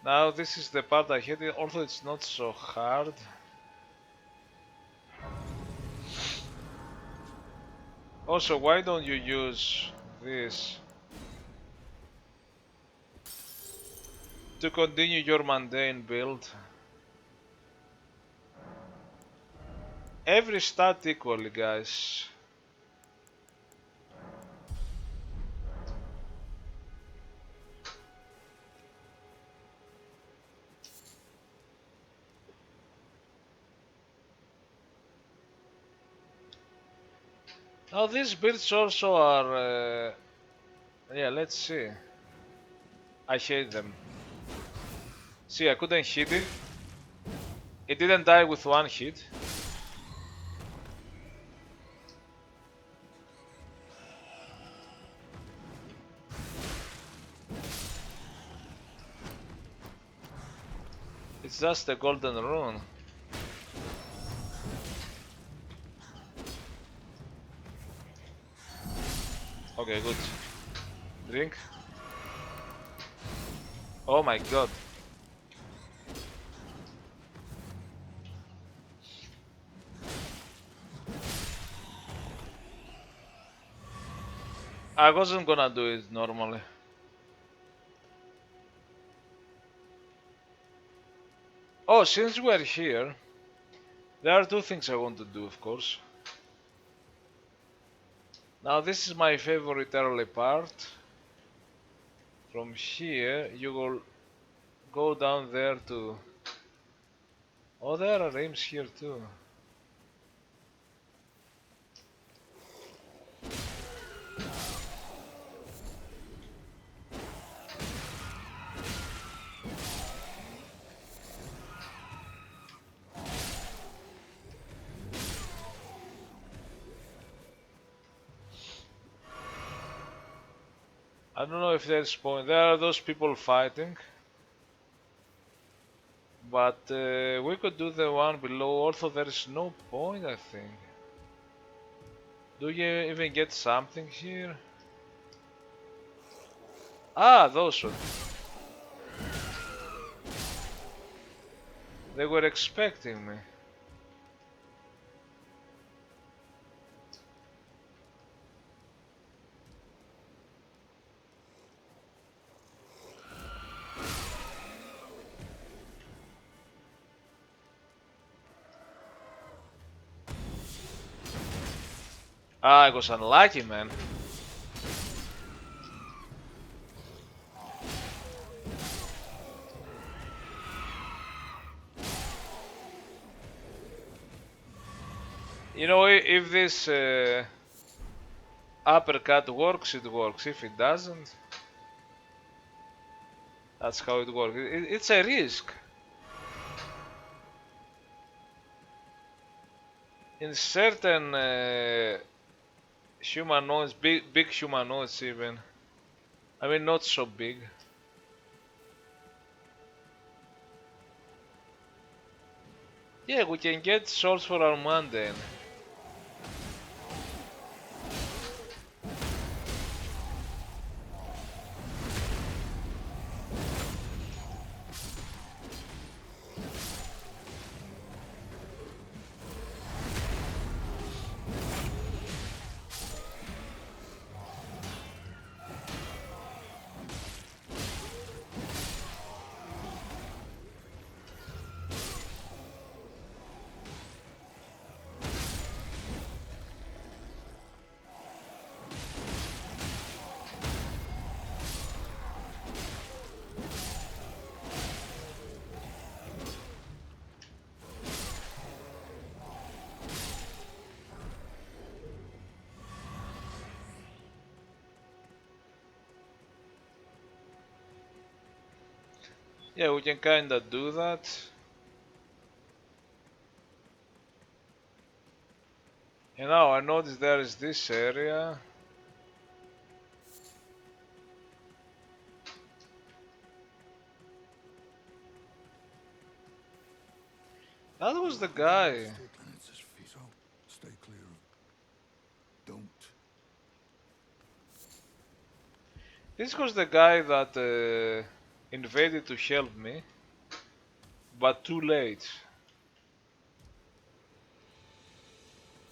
Now this is the part I hate, although it's not so hard. Also, why don't you use this to continue your mundane build? Every stat equally, guys. Now these builds also are... yeah, let's see. I hate them. See, I couldn't hit it. It didn't die with one hit. It's just a golden rune. Okay, good. Drink. Oh my god. I wasn't gonna do it normally. Oh, since we're here, there are two things I want to do, of course. Now this is my favorite early part. From here, you will go down there to... Oh, there are aims here too. I don't know if there's point. There are those people fighting. But we could do the one below. Also, there is no point, I think. Do you even get something here? Ah, those ones. They were expecting me. Ah, I was unlucky, man. You know, if this uppercut works, it works. If it doesn't, that's how it works. It's a risk. In certain humanoids, big humanoids even. I mean, not so big. Yeah, we can get souls for our mundane. Yeah, we can kinda do that. And now I noticed there is this area. That was the guy. And it says, Fiso, stay clear of... Don't. This was the guy that invaded to help me, but too late.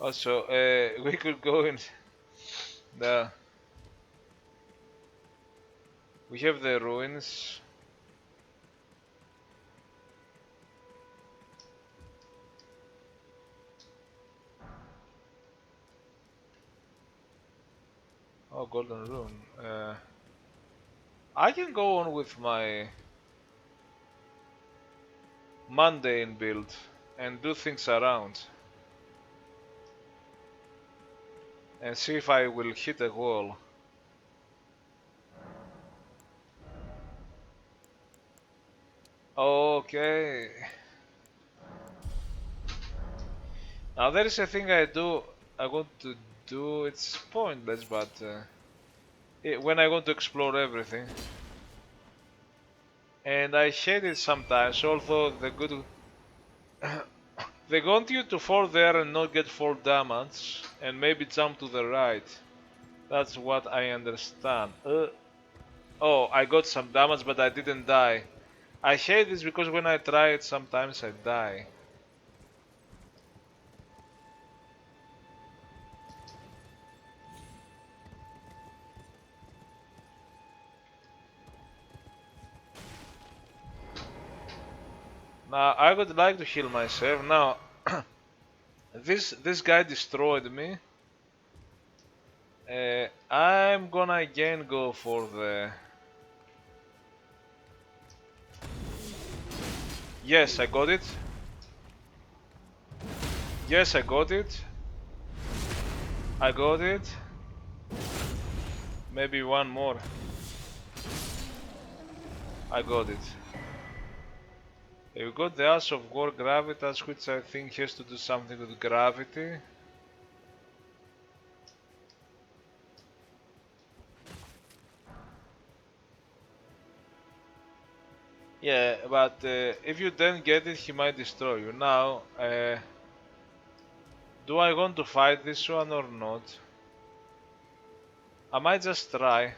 Also, we could go in the. We have the ruins. Oh, golden rune. I can go on with my mundane build and do things around and see if I will hit a wall. Okay. Now there is a thing I want to do. It's pointless, but when I want to explore everything. And I hate it sometimes, although they want you to fall there and not get fall damage, and maybe jump to the right. That's what I understand. Oh, I got some damage, but I didn't die. I hate this because when I try it, sometimes I die. Now, I would like to heal myself. Now, this guy destroyed me. I'm gonna again go for the... Yes, I got it. Yes, I got it. I got it. Maybe one more. I got it. We got the Ash of War Gravitas, which I think has to do something with gravity. Yeah, but if you then get it, he might destroy you. Now, do I want to fight this one or not? I might just try.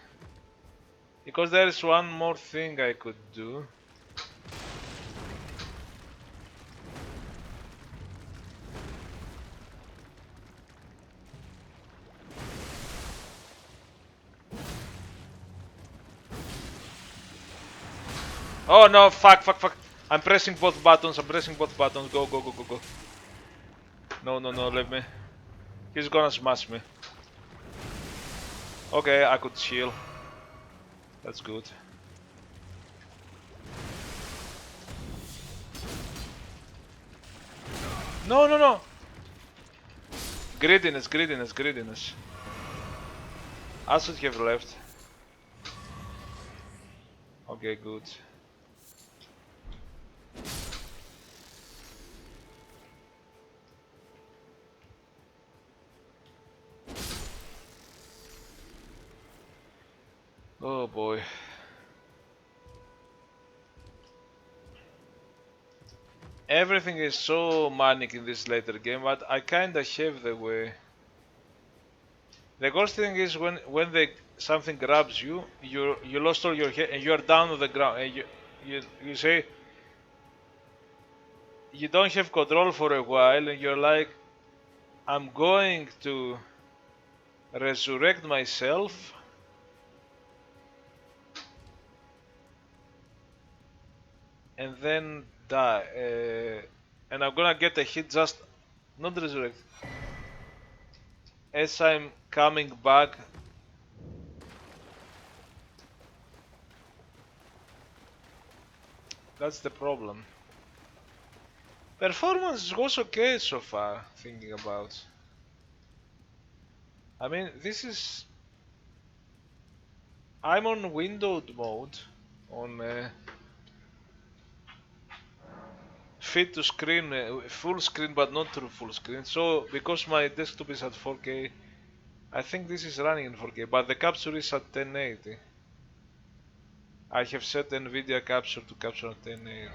Because there is one more thing I could do. Oh no, fuck, fuck, fuck. I'm pressing both buttons, I'm pressing both buttons. Go, go, go, go, go. No, no, no, leave me. He's gonna smash me. Okay, I could chill. That's good. No, no, no. Greediness, greediness, greediness. I should have left. Okay, good. Oh boy. Everything is so manic in this later game, but I kinda have the way. The worst thing is when something grabs you, you lost all your head and you're down on the ground and you say you don't have control for a while and you're like, I'm going to resurrect myself and then die, and I'm gonna get a hit just not resurrect as I'm coming back. That's the problem. Performance was okay so far, thinking about. I mean, this is. I'm on windowed mode, on fit to screen, full screen, but not true full screen. So, because my desktop is at 4K, I think this is running in 4K, but the capture is at 1080. I have set NVIDIA capture to capture at 1080.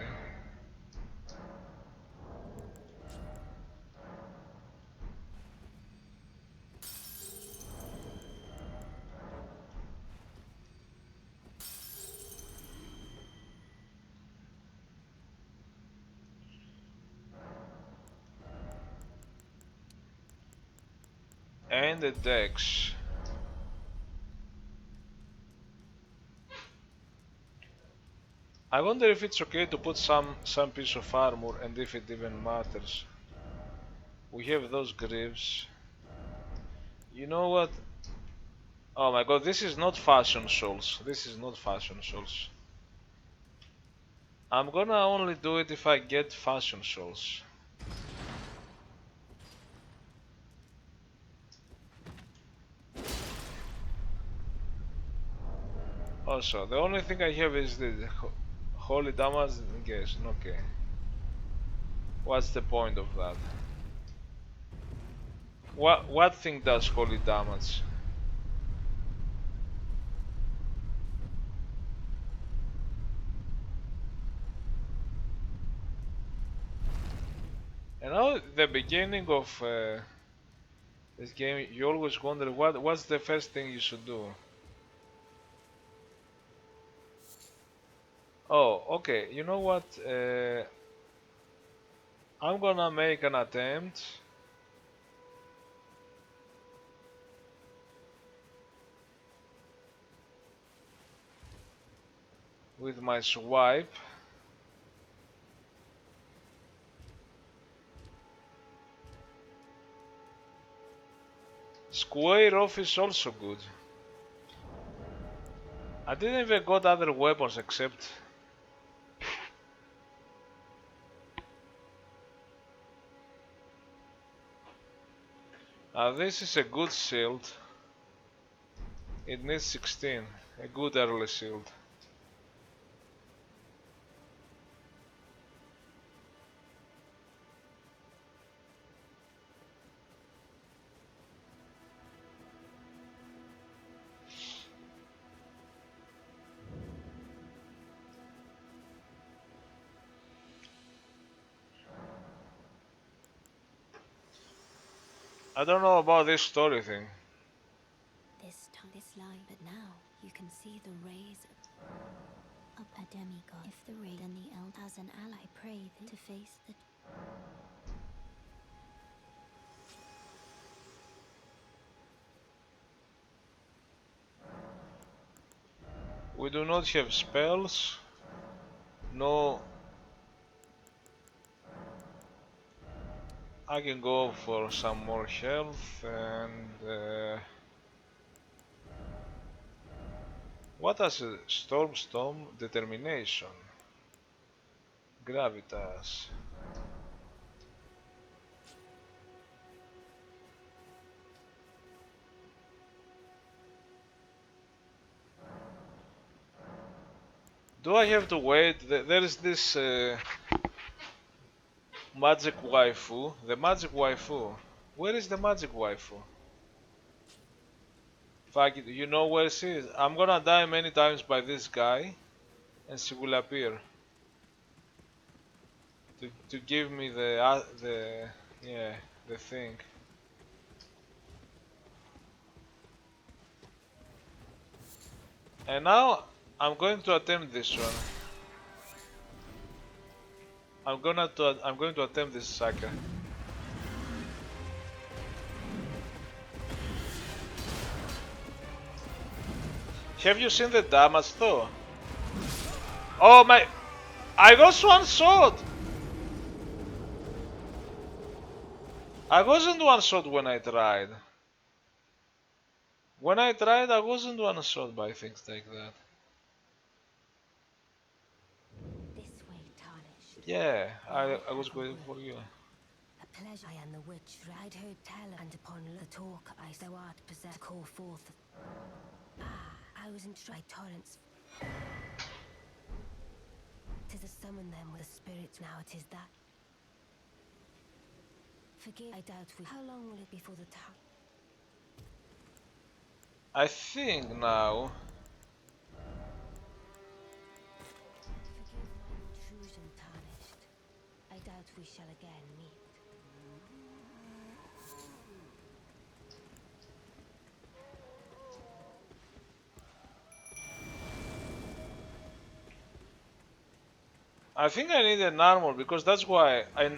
And the decks. I wonder if it's okay to put some piece of armor and if it even matters. We have those greaves. You know what? Oh my god, this is not fashion souls. This is not fashion souls. I'm gonna only do it if I get fashion souls. Also, the only thing I have is the holy damage. Yes, okay. What's the point of that? What thing does holy damage? And now the beginning of this game, you always wonder what's the first thing you should do. Oh, okay. You know what? I'm gonna make an attempt. With my swipe. Square off is also good. I didn't even got other weapons except. This is a good shield. It needs 16. A good early shield. I don't know about this story thing. This line, but now You can see the rays of a demigod. If the ray and the elf as an ally pray to face the We do not have spells. No. I can go for some more health and what does a storm determination? Gravitas. Do I have to wait? There is this magic waifu. The magic waifu. Where is the magic waifu? Fuck it, you know where she is? I'm gonna die many times by this guy and she will appear to give me the thing. And now I'm going to attempt this one. I'm going to attempt this sucker. Have you seen the damage though? Oh my! I got one shot! I wasn't one shot when I tried. When I tried, I wasn't one shot by things like that. this way, tarnished. Yeah, I was waiting for you. A pleasure I and the witch. I'd heard tell, and upon the talk I thou art possessed, call forth. I was in tried torrents. Tis a summon them with the spirits now. It is that. Forgive, I doubt we. How long will it be for the town? I think now. Forgive my intrusion, tarnished. I doubt we shall again meet. I think I need an armor because that's why I.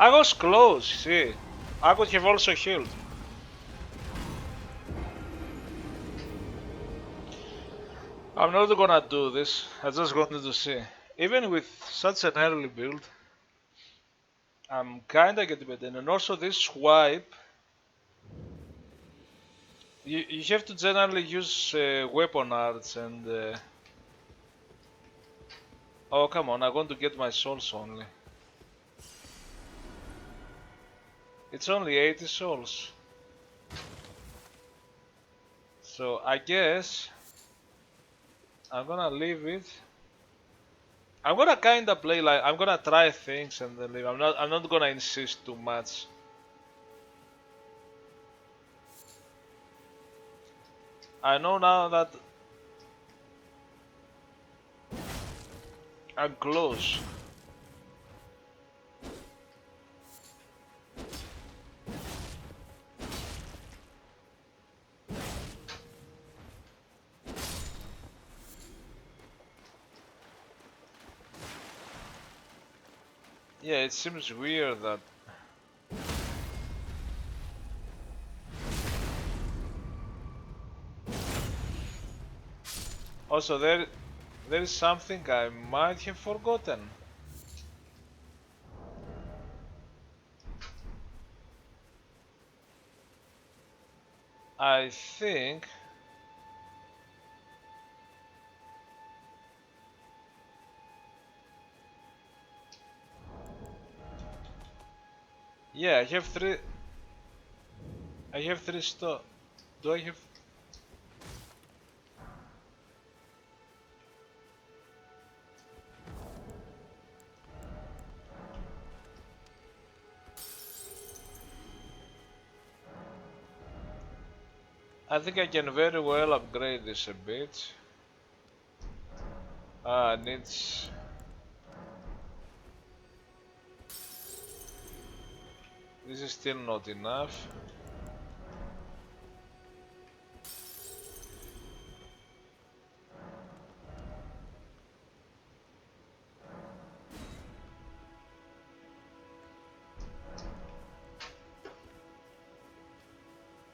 I was close, see. I could have also healed. I'm not gonna do this, I just wanted to see. Even with such an early build, I'm kinda getting better. And also this swipe, you have to generally use weapon arts and... Oh come on, I want to get my souls only. It's only 80 souls. So I guess I'm gonna leave it. I'm gonna kinda play like I'm gonna try things and then leave. I'm not gonna insist too much. I know now that I'm close. Yeah, it seems weird that also there is something I might have forgotten. I think yeah, I have three stuff. Do I have I think I can very well upgrade this a bit. Needs this is still not enough.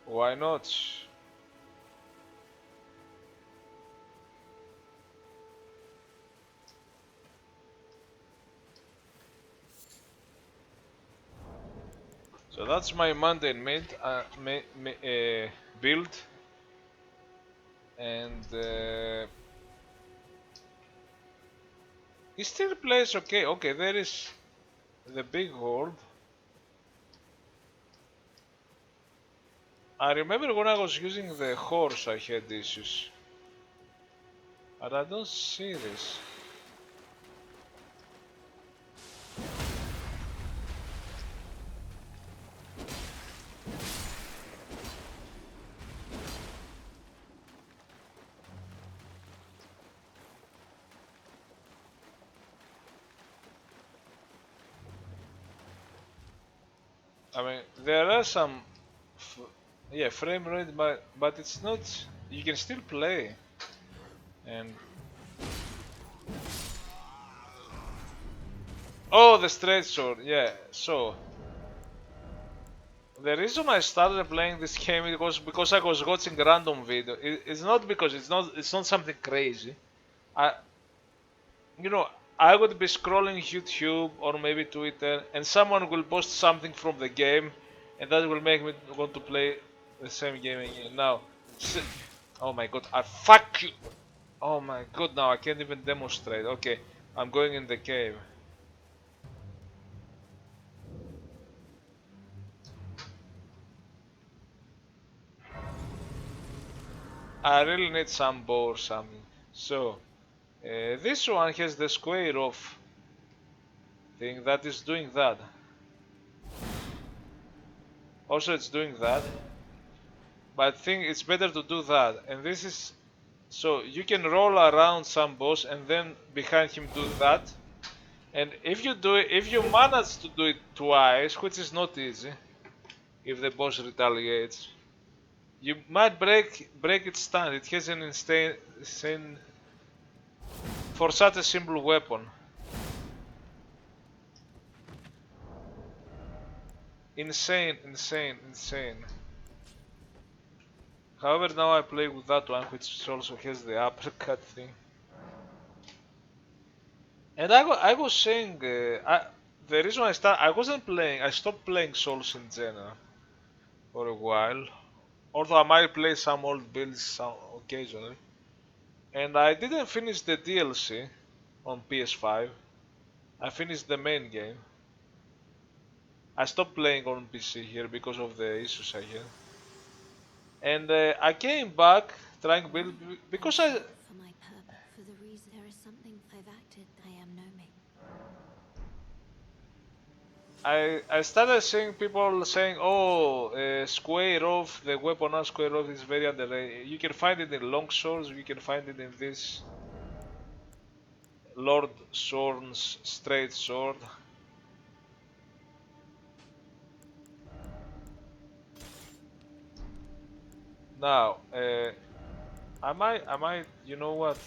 Why not? So that's my mundane build, and it still plays okay. Okay, there is the big horde. I remember when I was using the horse, I had issues, but I don't see this. I mean, there are some, yeah, frame rate, but it's not. You can still play, and oh, the straight sword, yeah. So the reason I started playing this game was because I was watching random video. It's not because it's not something crazy. I you know I would be scrolling YouTube or maybe Twitter, and someone will post something from the game, and that will make me want to play the same game again. Now, oh my god, I fuck you. Oh my god, now I can't even demonstrate. Okay, I'm going in the cave. I really need some bow or something. So, this one has the square off thing that is doing that. Also, it's doing that. But I think it's better to do that. And this is so you can roll around some boss and then behind him do that. And if you do it, if you manage to do it twice, which is not easy, if the boss retaliates, you might break its stand. It has an insane for such a simple weapon. Insane, insane, insane. However, now I play with that one, which also has the uppercut thing. And I was saying, the reason I wasn't playing, I stopped playing Souls in general for a while. Although I might play some old builds occasionally. And I didn't finish the DLC on PS5. I finished the main game. I stopped playing on PC here because of the issues I had. And I came back trying build because For my purpose, for the reason there is something I've acted, I am no mage. I started seeing people saying, "Oh, square off the weapon on square off is very underrated." You can find it in long swords. You can find it in this Lord Sorn's straight sword. Now, you know what?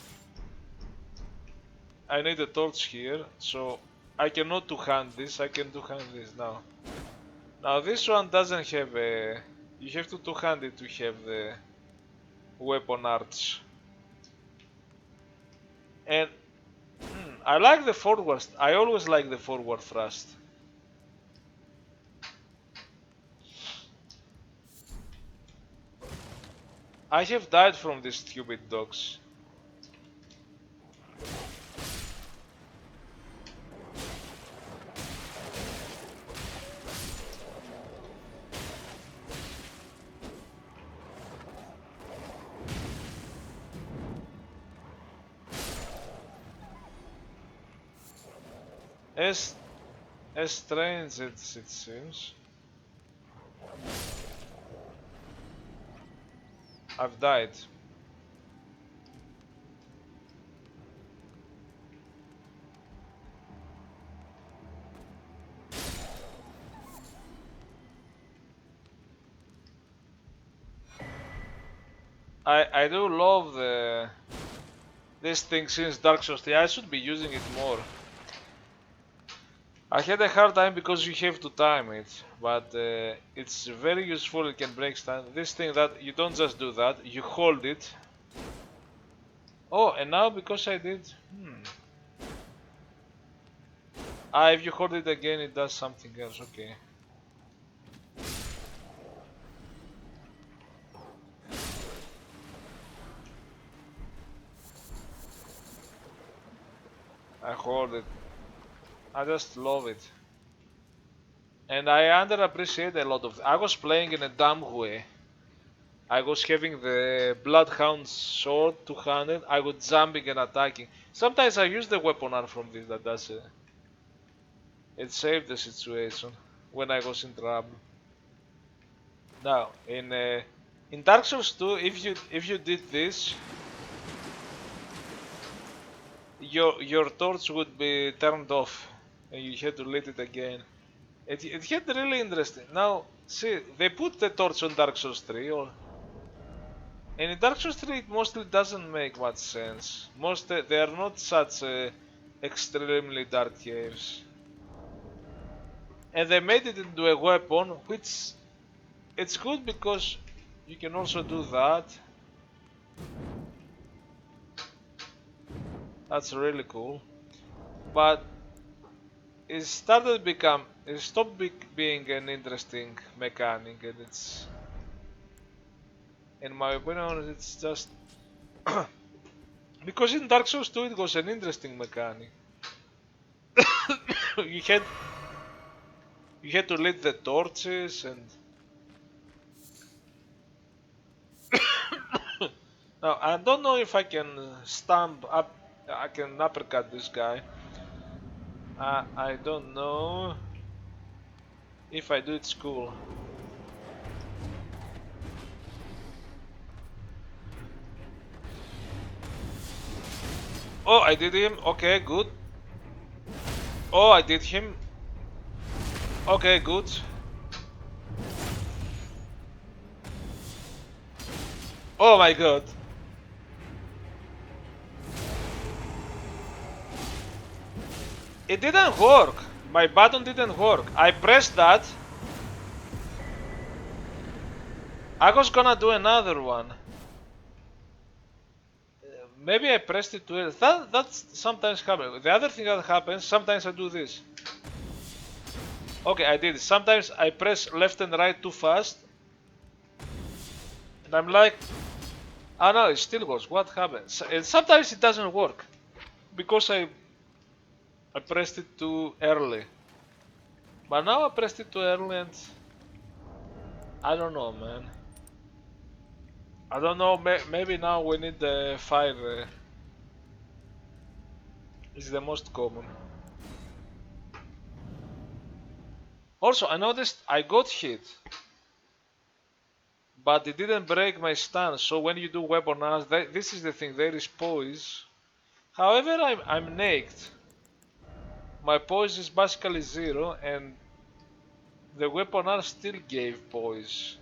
I need a torch here, so I cannot two-hand this. I can two-hand this now. Now this one doesn't have a. You have to two-hand it to have the weapon arts. And I like the forward. I always like the forward thrust. I have died from these stupid dogs. As strange as it seems. I've died. I do love this thing since Dark Souls 3. I should be using it more. I had a hard time because you have to time it, but it's very useful. It can break time. This thing that you don't just do that, you hold it. Oh, and now because I did, if you hold it again, it does something else. Okay. I hold it. I just love it. And I underappreciate a lot of. I was playing in a dumb way. I was having the Bloodhound sword two-handed. I was jumping and attacking. Sometimes I use the weapon arm from this. That does it. It saved the situation when I was in trouble. Now in Dark Souls 2, if you did this, your torch would be turned off, and you had to lit it again. It had really interesting. Now see, they put the torch on Dark Souls 3, and in Dark Souls 3 it mostly doesn't make much sense. They are not such extremely dark caves, and they made it into a weapon, which it's good because you can also do that. That's really cool. But it stopped being an interesting mechanic, and it's, in my opinion, it's just because in Dark Souls 2 it was an interesting mechanic. you had you had to lit the torches and now I don't know if I can stamp up. I can uppercut this guy. I don't know if I do. It's cool. Oh, I did him. Okay, good. Oh, I did him. Okay, good. Oh my god. It didn't work. My button didn't work. I pressed that. I was gonna do another one. Maybe I pressed it too early. That's sometimes happens. The other thing that happens, sometimes I do this. Okay, I did it. Sometimes I press left and right too fast. And I'm like, oh no, it still works. What happens? And sometimes it doesn't work. Because I pressed it too early. But now I pressed it too early and I don't know, man. I don't know, maybe now we need the fire. It's the most common. Also, I noticed I got hit, but it didn't break my stance. So when you do weapon arts, this is the thing, there is poise. However, I'm naked. My poise is basically 0, and the weapon art still gave poise.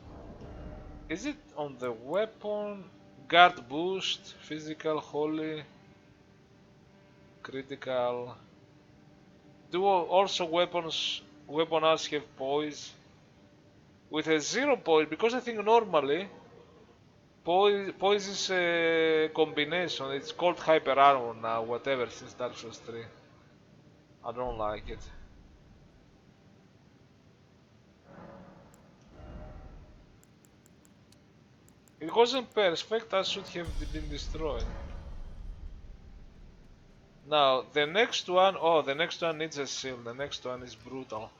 Is it on the weapon? Guard boost, physical, holy, critical. Do also weapon arts have poise? With a 0 poise, because I think normally poise is a combination. It's called hyper armor now, whatever, since Dark Souls 3. I don't like it. It wasn't perfect, that should have been destroyed. Now, the next one, oh, the next one needs a shield. The next one is brutal.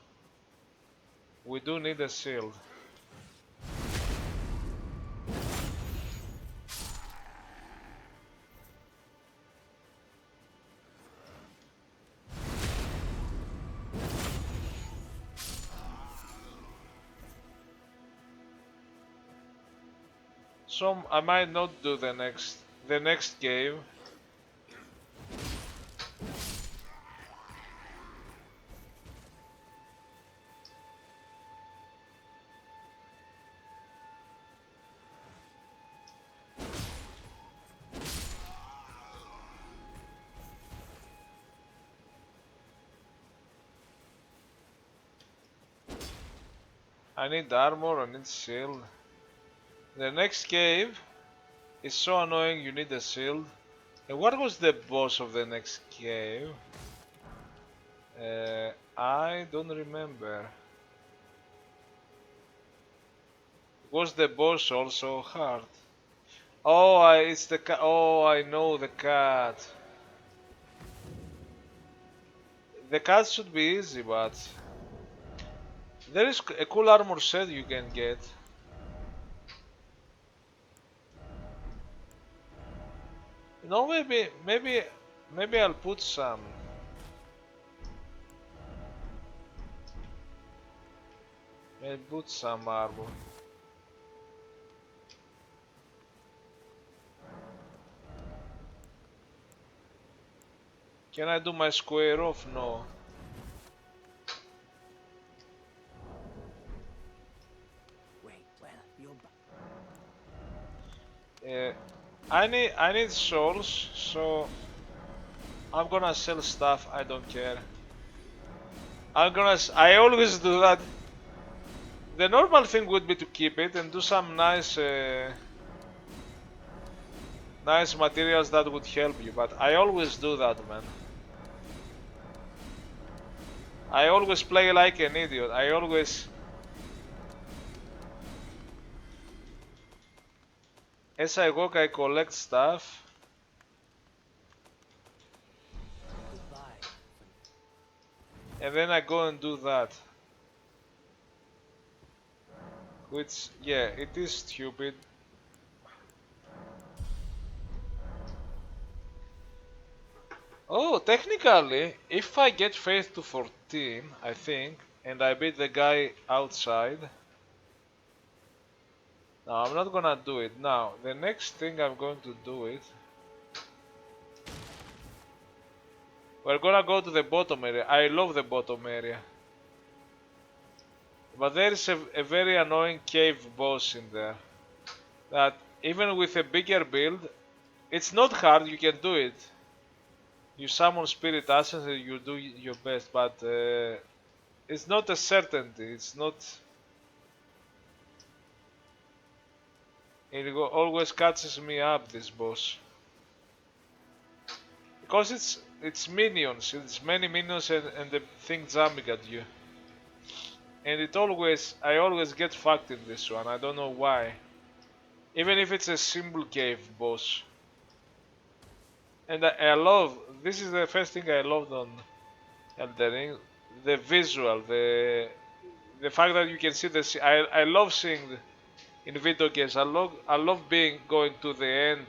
We do need a shield. So I might not do the next game. I need armor, I need shield. The next cave is so annoying, you need a shield. And what was the boss of the next cave? I don't remember. Was the boss also hard? Oh, it's the cat. Oh, I know the cat. The cat should be easy, but there is a cool armor set you can get. You know, maybe I'll put some. Maybe put some armor. Can I do my square off? No. Wait, well, you're I need souls, so I'm gonna sell stuff. I don't care. I always do that. The normal thing would be to keep it and do some nice materials that would help you, but I always do that, man. I always play like an idiot. As I walk, I collect stuff. And then I go and do that. Which, yeah, it is stupid. Oh, technically, if I get faith to 14, I think, and I beat the guy outside. No, I'm not gonna do it now. The next thing I'm going to do it. We're gonna go to the bottom area. I love the bottom area. But there is a very annoying cave boss in there. That even with a bigger build, it's not hard, you can do it. You summon spirit essence and you do your best, but it's not a certainty. It's not. It always catches me up, this boss, because it's minions. It's many minions and the thing jumping at you, and I always get fucked in this one. I don't know why. Even if it's a simple cave boss. And I love, this is the first thing I loved on Elden Ring, the visual, the fact that you can see the sea. I love seeing in video games. I love going to the end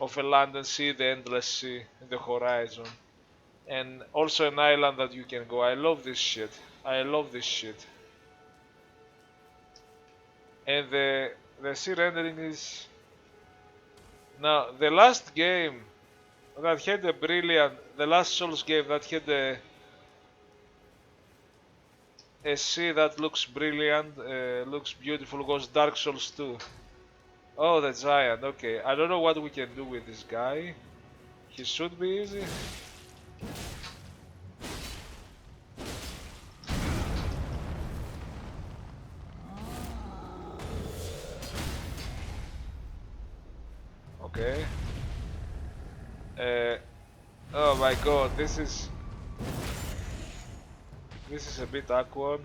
of a land and see the endless sea in the horizon, and also an island that you can go. I love this shit. I love this shit. And the sea rendering is... Now, the last game that had a brilliant... The last Souls game that had a sea that looks brilliant, looks beautiful, was Dark Souls 2. Oh, the giant, okay. I don't know what we can do with this guy. He should be easy. Okay. Oh my god, this is a bit awkward.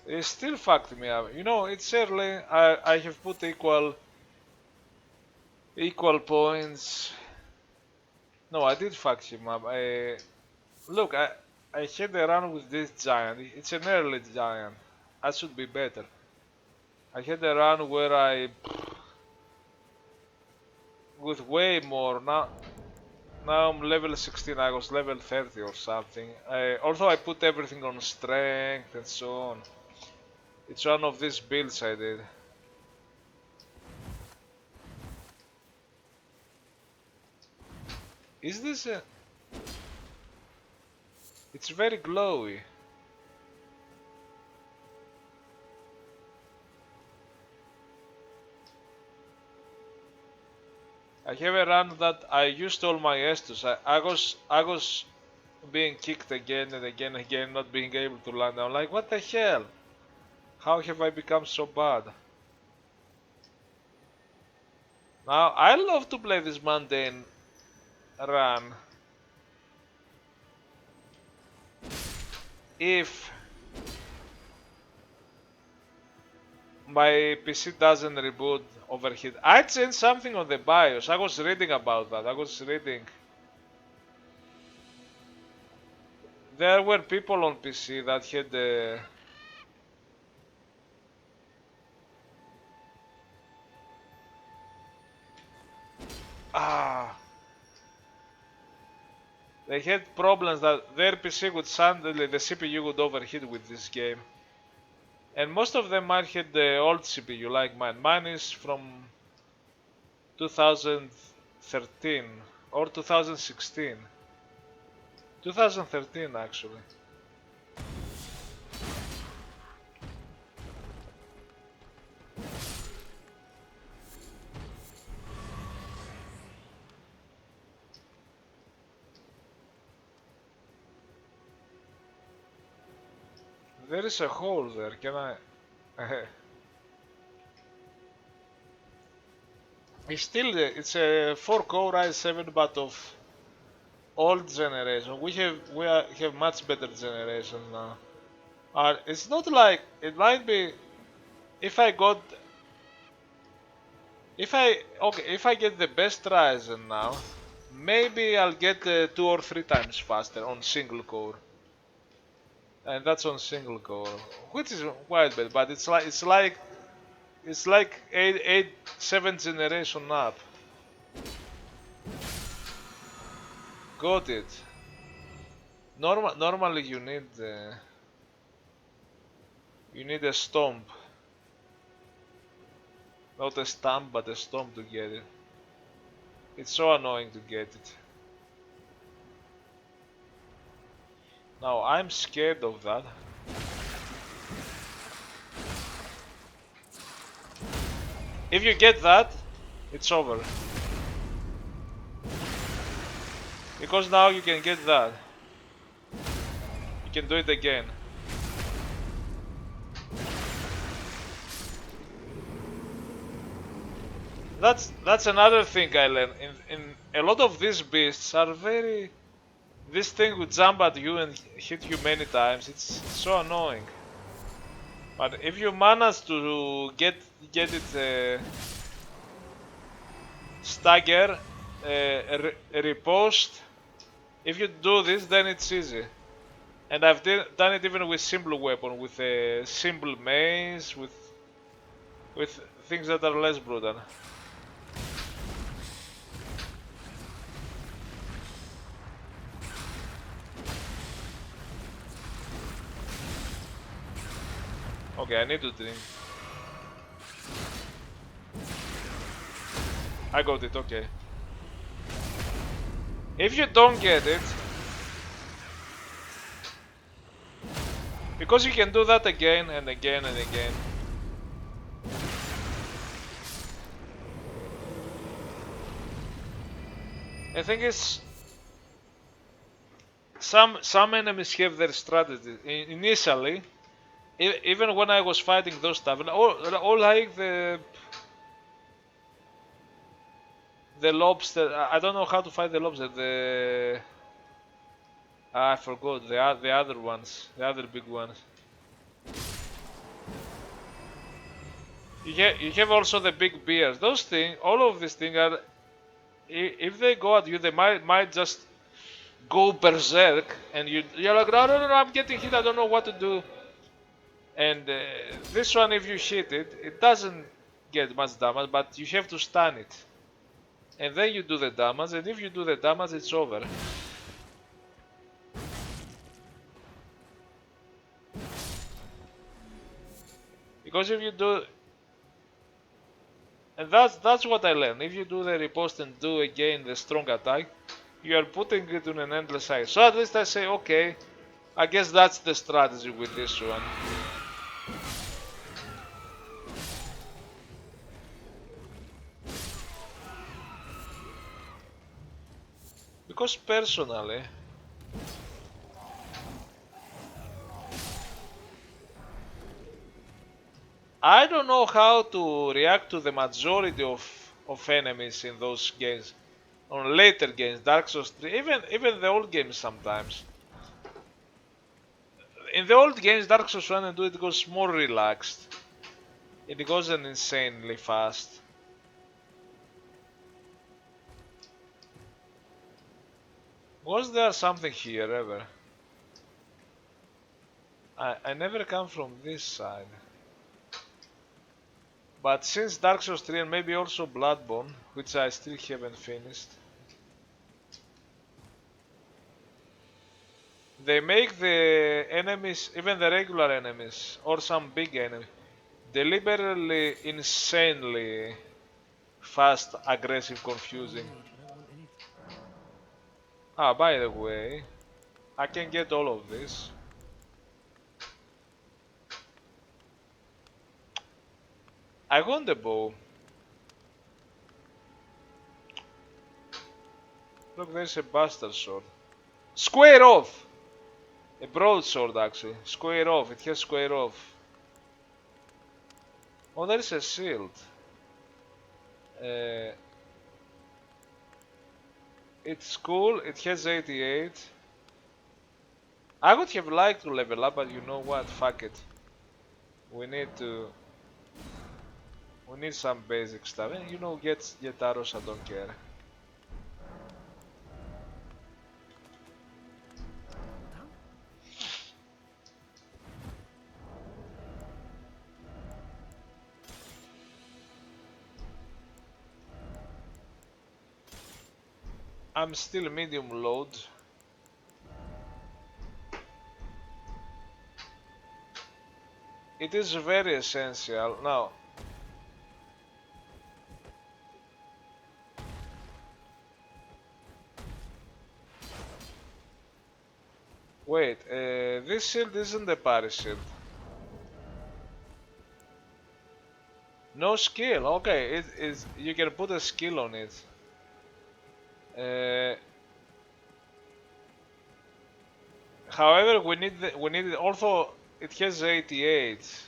It still fucked me up. You know, it's early. I have put equal points. No, I did fuck him up. Look, I had a run with this giant. It's an early giant. I should be better. I had a run where with way more. Now I'm level 16. I was level 30 or something. Although I put everything on strength and so on. It's one of these builds I did. Is this a... It's very glowy. I have a run that I used all my Estus. I was being kicked again and again and again, not being able to land. I'm like, what the hell? How have I become so bad? Now, I love to play this mundane run. If my PC doesn't reboot overheat. I changed something on the BIOS. I was reading about that. There were people on PC that had they had problems that their PC would suddenly, the CPU would overheat with this game. And most of them might had the old CPU like mine. Mine is from 2013 or 2016. 2013 actually. There is a hole there, can I... it's a 4-core i7 but of old generation. We have much better generation now. It's not like, it might be, if I get the best Ryzen now, maybe I'll get 2 or 3 times faster on single core. And that's on single core, which is quite bad, but it's like 7 generation up. Got it. Normally you need a stomp, not a stamp, but a stomp to get it. It's so annoying to get it. Now I'm scared of that. If you get that, it's over. Because now you can get that. You can do it again. That's another thing I learned. In a lot of these beasts are very this thing would jump at you and hit you many times. It's so annoying. But if you manage to get it stagger, riposte, if you do this, then it's easy. And I've done it even with simple weapon, with a simple mace, with things that are less brutal. Okay, I need to drink. I got it, okay. If you don't get it, because you can do that again and again and again. I think it's some enemies have their strategy. Initially, even when I was fighting those stuff, all like the lobster. I don't know how to fight the lobster. I forgot the other ones, the other big ones. You have also the big bears. Those things, all of these things are, if they go at you, they might just go berserk, and you're like, no, no, no, no, I'm getting hit. I don't know what to do. And this one, if you hit it, it doesn't get much damage, but you have to stun it. And then you do the damage, and if you do the damage, it's over. Because if you do, and that's what I learned. If you do the riposte and do again the strong attack, you are putting it in an endless cycle. So at least I say, okay, I guess that's the strategy with this one. Because personally, I don't know how to react to the majority of enemies in those games. On later games, Dark Souls 3, even the old games sometimes. In the old games, Dark Souls 1 and 2, it goes more relaxed. It goesn't insanely fast. Was there something here ever? I never come from this side. But since Dark Souls 3 and maybe also Bloodborne, which I still haven't finished, they make the enemies, even the regular enemies, or some big enemy, deliberately insanely fast, aggressive, confusing. Ah, by the way, I can get all of this. I want the bow. Look, there's a bastard sword. Square off! A broadsword, actually. Square off. It has square off. Oh, there is a shield. It's cool. It has 88. I would have liked to level up, but you know what? Fuck it. We need to. We need some basic stuff. And you know, get arrows. I don't care. I'm still medium load. It is very essential. Now, wait, this shield isn't a parry shield. No skill. Okay, it is. You can put a skill on it. However, we need it. Also, it has 88.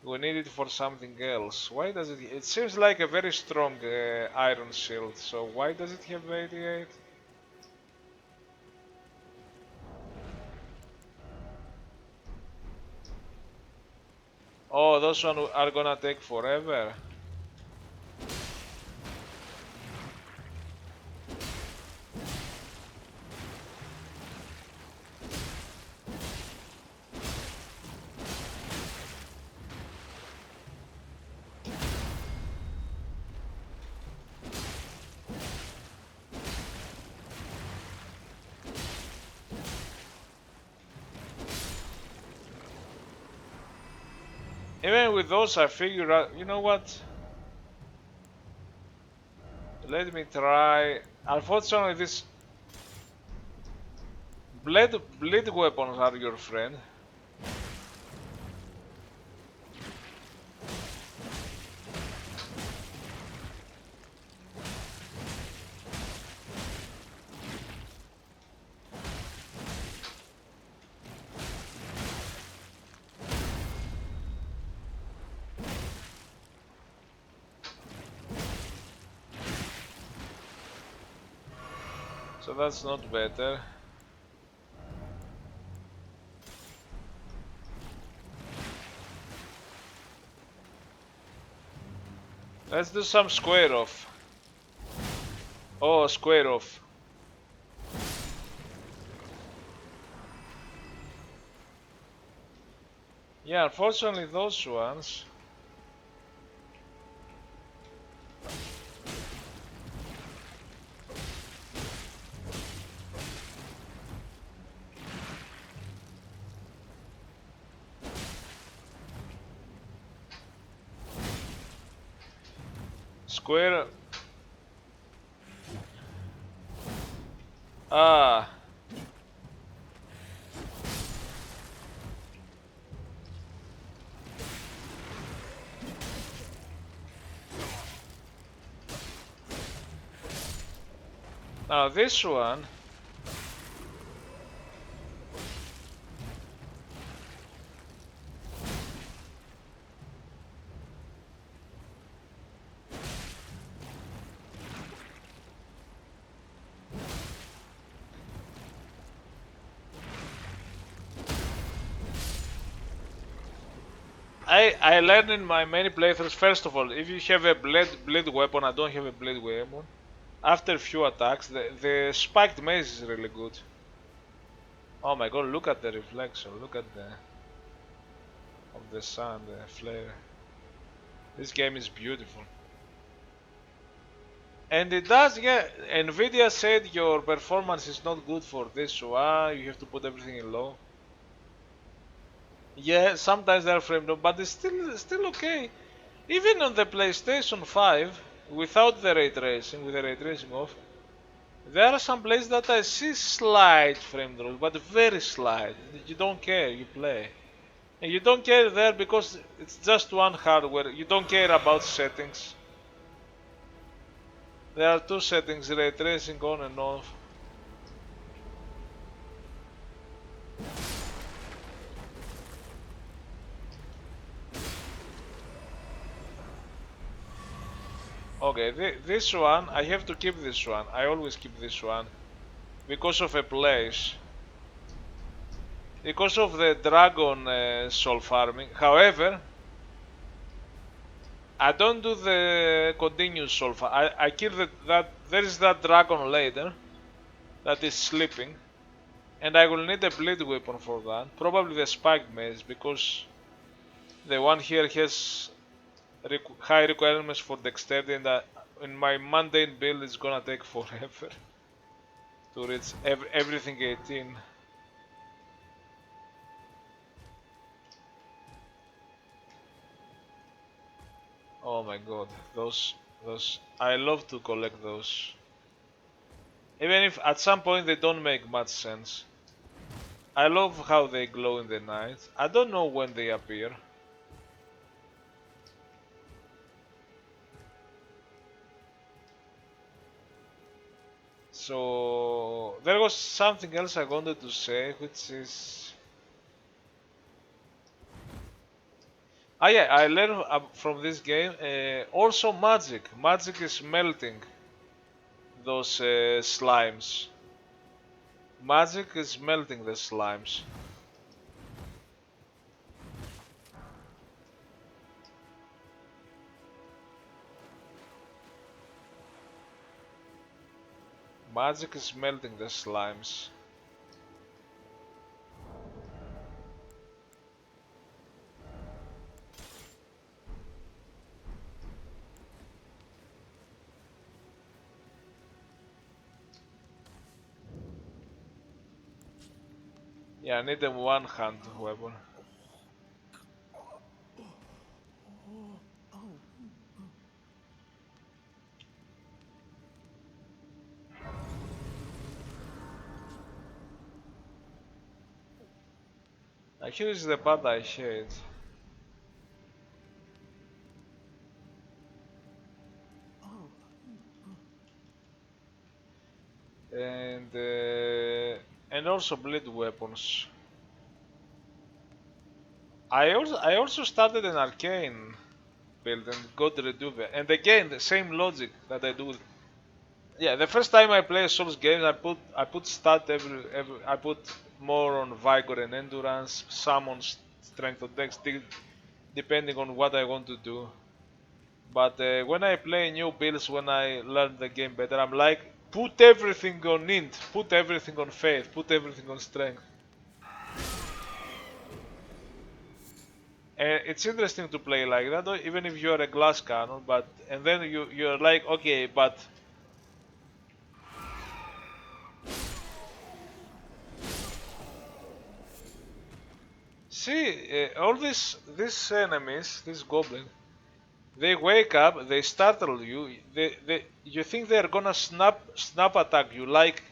We need it for something else. Why does it? It seems like a very strong iron shield. So why does it have 88? Oh, those one are gonna take forever. Even with those, I figure out, you know what? Let me try. Unfortunately, these bleed weapons are your friend. So that's not better. Let's do some square off. Oh, square off. Yeah, unfortunately those ones. Square. Ah. Now this one. I learned in my many playthroughs. First of all, if you have a blade weapon, I don't have a blade weapon. After a few attacks, the spiked mace is really good. Oh my god, look at the reflection, look at the of the sun, the flare. This game is beautiful. And it does, yeah, Nvidia said your performance is not good for this one, you have to put everything in low. Yeah, sometimes they are framed up, but it's still okay. Even on the PlayStation 5, without the ray tracing, with the ray tracing off, there are some places that I see slight frame drops, but very slight. You don't care, you play. And you don't care there because it's just one hardware. You don't care about settings. There are two settings, ray tracing on and off. Okay, this one, I have to keep this one. I always keep this one. Because of a place. Because of the dragon soul farming. However, I don't do the continuous soul farm. I kill that. There is that dragon later that is sleeping. And I will need a bleed weapon for that. Probably the spiked mace because the one here has high requirements for dexterity and in my mundane build it's gonna take forever to reach everything 18. Oh my god, those I love to collect those. Even if at some point they don't make much sense. I love how they glow in the night. I don't know when they appear. So there was something else I wanted to say, which is yeah, I learned from this game. Also magic. Magic is melting those slimes. Magic is melting the slimes. Magic is melting the slimes. Yeah, I need a one-hand weapon. Here is the part I hate. And also bleed weapons. I also started an arcane build and got reduve. And again, the same logic that I do. Yeah, the first time I play a Souls game, I put stat every I put more on vigor and endurance, some on strength or dex, depending on what I want to do. But when I play new builds, when I learn the game better, I'm like, put everything on int, put everything on faith, put everything on strength. And it's interesting to play like that, even if you're a glass cannon. But and then you're like, okay, but see, all these enemies, this goblin, they wake up, they startle you. You think they're gonna snap attack you like.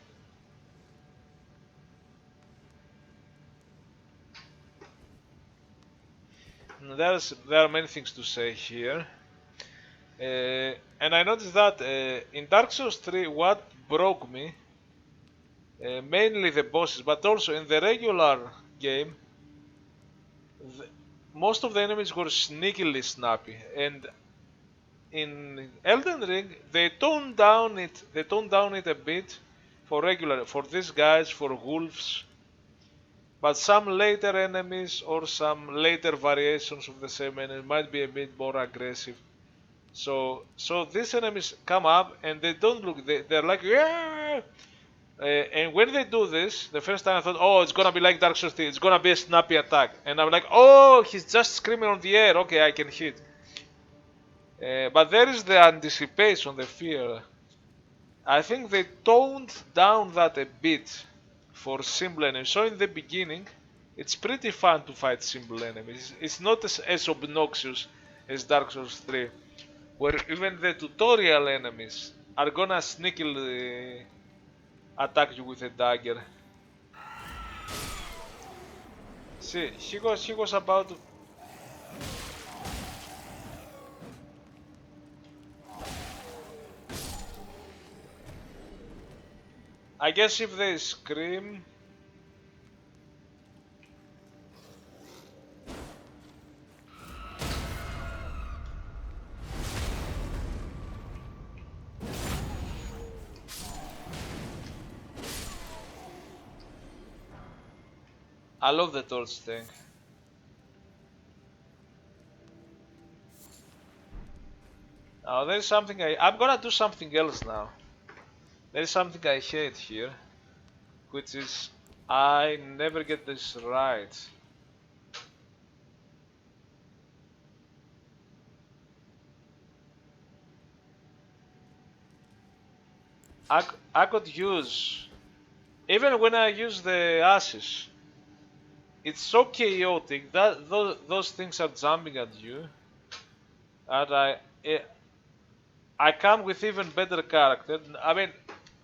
There are many things to say here. And I noticed that in Dark Souls 3, what broke me, mainly the bosses, but also in the regular game, the, most of the enemies were sneakily snappy. And in Elden Ring, they toned down it. They toned down it a bit for these guys, for wolves. But some later enemies or some later variations of the same enemy might be a bit more aggressive. So these enemies come up and they don't look. They're like, yeah. And when they do this, the first time I thought, oh, it's gonna be like Dark Souls 3. It's gonna be a snappy attack. And I'm like, oh, he's just screaming on the air. Okay, I can hit. But there is the anticipation, the fear. I think they toned down that a bit for simple enemies. So in the beginning, it's pretty fun to fight simple enemies. It's not as obnoxious as Dark Souls 3, where even the tutorial enemies are gonna sneakily attack you with a dagger. See, he was about to. I guess if they scream. I love the torch thing. Now there's something I'm gonna do something else now. There's something I hate here, which is I never get this right. I could use, even when I use the ashes, it's so chaotic that those things are jumping at you, and I come with even better character. I mean,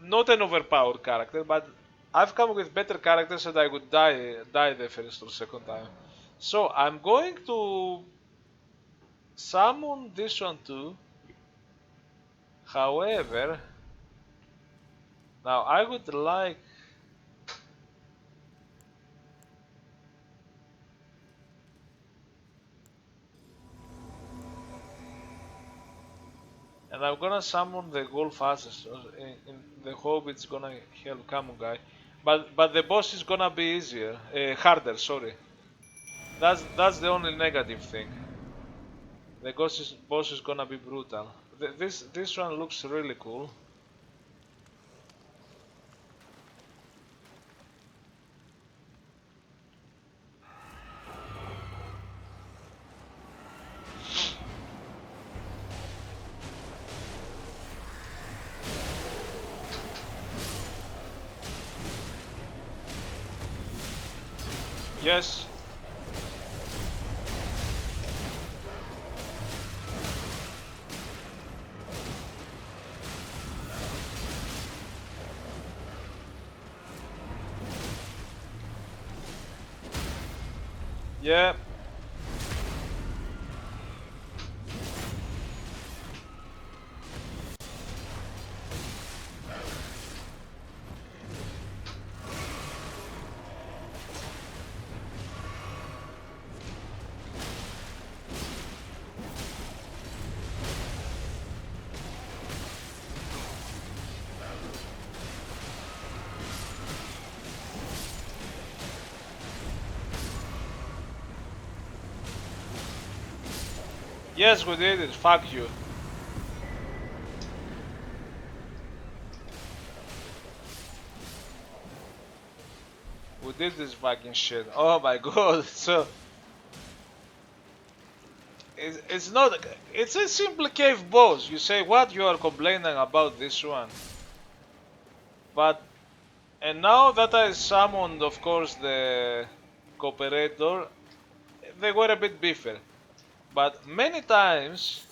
not an overpowered character, but I've come with better characters and I would die the first or second time. So I'm going to summon this one too. However, now I would like. And I'm gonna summon the Golf Asses in the hope it's gonna help Kamu guy. But the boss is gonna be easier, harder. Sorry, that's the only negative thing. The boss is gonna be brutal. This one looks really cool. Yes. Yeah. Yes, we did it. Fuck you. We did this fucking shit. Oh my god. So it's not. It's a simple cave boss. You say what? You are complaining about this one. But and now that I summoned, of course, the cooperator, they were a bit beefier. But many times,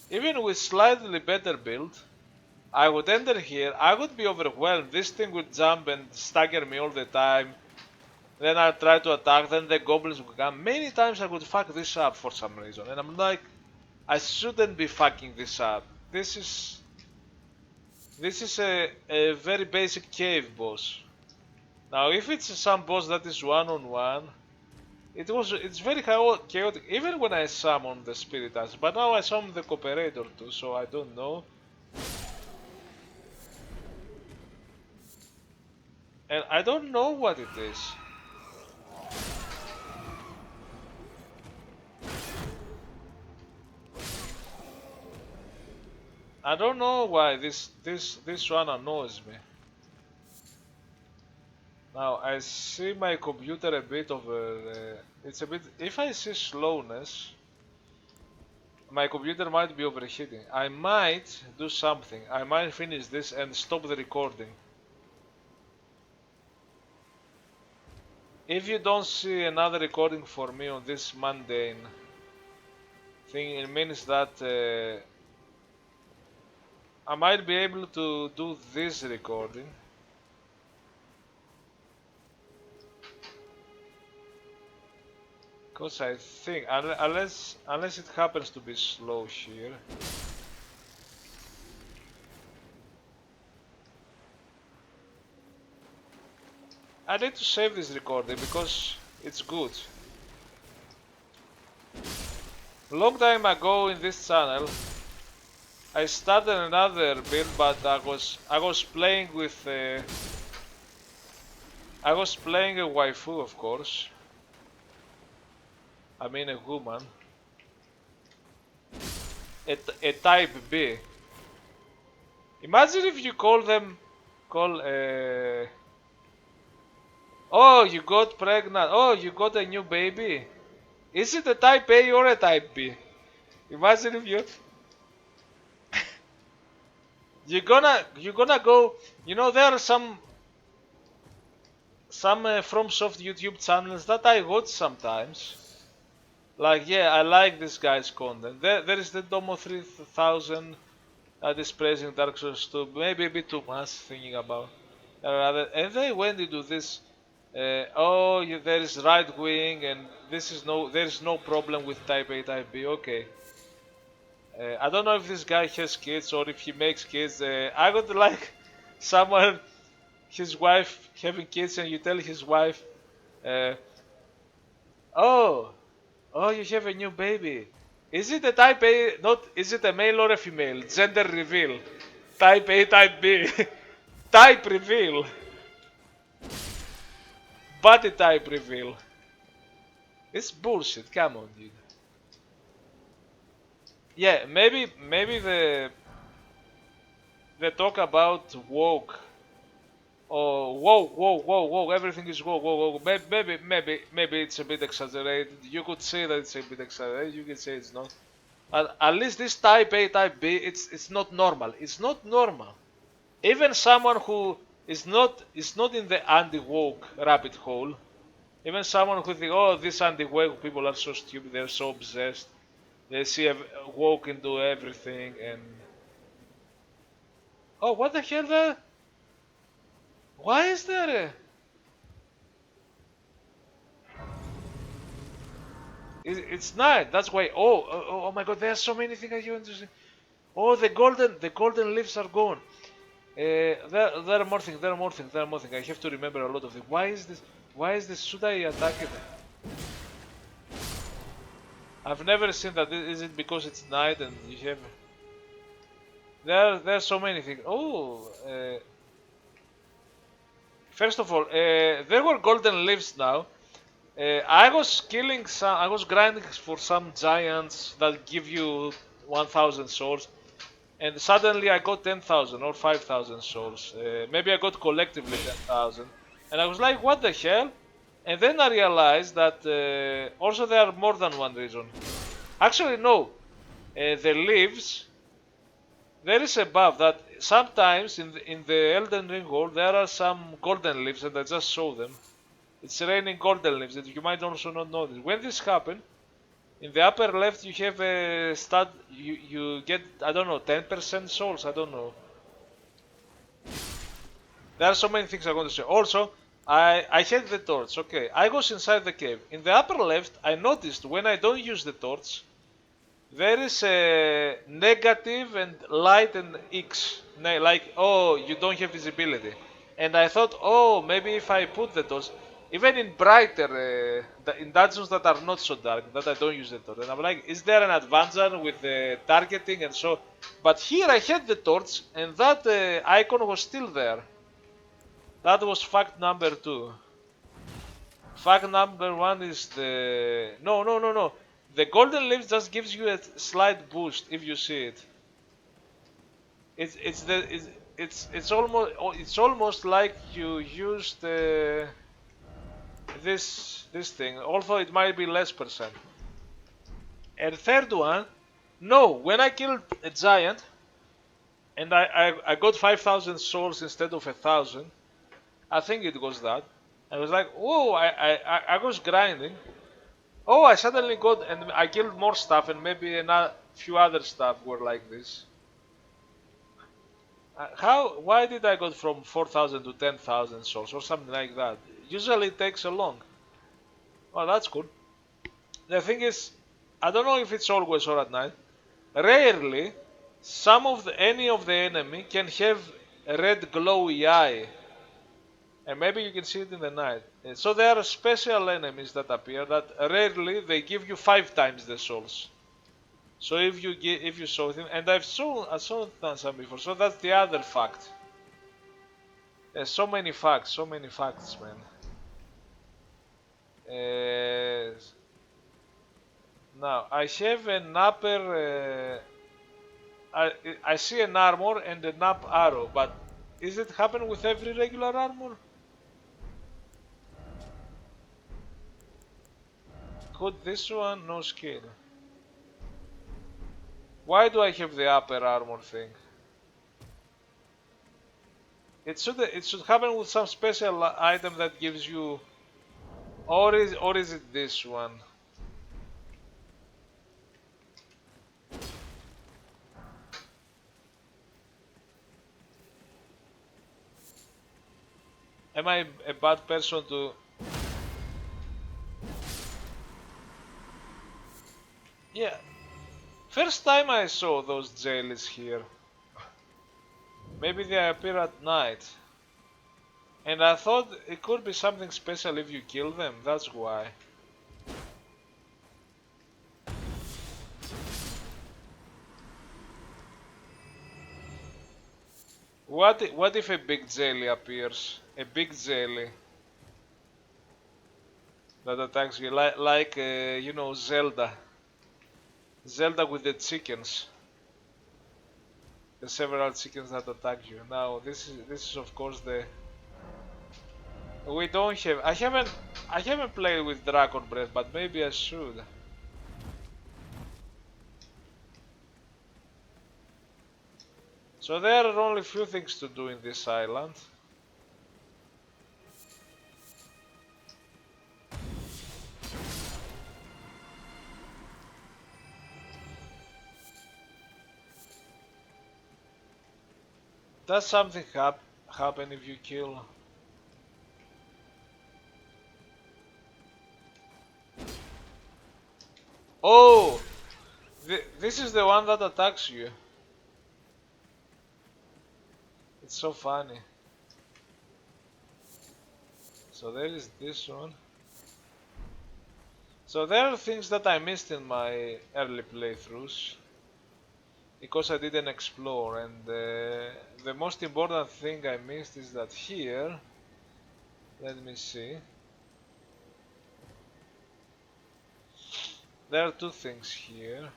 even with slightly better build, I would enter here, I would be overwhelmed. This thing would jump and stagger me all the time. Then I'd try to attack, then the goblins would come. Many times I would fuck this up for some reason. And I'm like, I shouldn't be fucking this up. This is a very basic cave boss. Now if it's some boss that is one-on-one, it's very chaotic even when I summon the spirit eyes, but now I summon the cooperator too, so I don't know. And I don't know what it is. I don't know why this one annoys me. Now I see my computer a bit over. It's a bit. If I see slowness, my computer might be overheating. I might do something. I might finish this and stop the recording. If you don't see another recording for me on this mundane thing, it means that I might be able to do this recording. Because I think, unless it happens to be slow here. I need to save this recording because it's good. Long time ago in this channel, I started another build, but I was playing with I was playing a waifu, of course. I mean a woman. A type B. Imagine if you call oh, you got pregnant. Oh, you got a new baby. Is it a type A or a type B? Imagine if you're gonna go. You know, there are some from soft YouTube channels that I watch sometimes. Like, yeah, I like this guy's content. There is the Domo 3000 that is praising Dark Souls 2, maybe a bit too much thinking about. And they went into this. Oh, there is right wing, and there is no problem with Type A, Type B. Okay. I don't know if this guy has kids or if he makes kids. I would like someone, his wife having kids, and you tell his wife, oh, oh, you have a new baby. Is it a Type A? Not. Is it a male or a female? Gender reveal. Type A, Type B. Type reveal. Body type reveal. It's bullshit. Come on, dude. Yeah, maybe the talk about woke. Oh, whoa, everything is whoa. Maybe it's a bit exaggerated. You could say that it's a bit exaggerated. You could say it's not. At least this type A, type B, it's not normal. It's not normal. Even someone who is not in the anti-woke rabbit hole Even someone who think, oh, these anti-woke people are so stupid, they're so obsessed. They see woke into everything and... Oh, what the hell there? Why is there a... It's night, that's why... Oh my god, there are so many things I want to see. Oh, the golden leaves are gone. There are more things, there are more things, there are more things. I have to remember a lot of things. Why is this? Why is this? Should I attack it? I've never seen that. Is it because it's night and you have... There are so many things. Oh, first of all, there were golden leaves now. I was killing some. I was grinding for some giants that give you 1,000 souls, and suddenly I got 10,000 or 5,000 souls. Maybe I got collectively 10,000, and I was like, "What the hell?" And then I realized that also there are more than one reason. Actually, no. The leaves. There is a buff that sometimes in the Elden Ring world there are some golden leaves, and I just saw them. It's raining golden leaves, and you might also not know this. When this happens, in the upper left you have a stat. You get, I don't know, 10% souls. I don't know. There are so many things I want to say. Also, I had the torch. Okay, I was inside the cave. In the upper left, I noticed when I don't use the torch, there is a negative and light and X. Like, oh, you don't have visibility. And I thought, oh, maybe if I put the torch, even in brighter, in dungeons that are not so dark, that I don't use the torch. And I'm like, is there an advantage with the targeting and so? But here I had the torch, and that icon was still there. That was fact number 2. Fact number 1 is the... No, no, no, no. The golden leaves just gives you a slight boost if you see it. It's almost like you used this thing. Although it might be less percent. And third one, no. When I killed a giant, and I got 5,000 souls instead of 1,000. I think it was that. I was like, oh, I was grinding. Oh, I suddenly got, and I killed more stuff, and maybe a few other stuff were like this. Why did I go from 4,000 to 10,000 souls or something like that? Usually it takes a long. Oh, that's good. The thing is, I don't know if it's always or at night. Rarely, any of the enemy can have a red glowy eye. And maybe you can see it in the night. So there are special enemies that appear that rarely they give you 5 times the souls. So if you saw them, and I saw some before, so that's the other fact. There's so many facts, man. Now I have an upper. I see an armor and an up arrow, but is it happen with every regular armor? Could this one? No skill. Why do I have the upper armor thing? It should happen with some special item that gives you, or is it this one? Am I a bad person to? Yeah. First time I saw those jailies here. Maybe they appear at night. And I thought it could be something special if you kill them, that's why. What if a big jelly appears? A big jelly that attacks you like you know, Zelda. Zelda with the chickens. The several chickens that attack you. Now this is of course the... We don't have... I haven't played with Dragon Breath, but maybe I should. So there are only few things to do in this island. Does something happen if you kill? Oh! This is the one that attacks you. It's so funny. So there is this one. So there are things that I missed in my early playthroughs because I didn't explore, and the most important thing I missed is that here, let me see, there are two things here.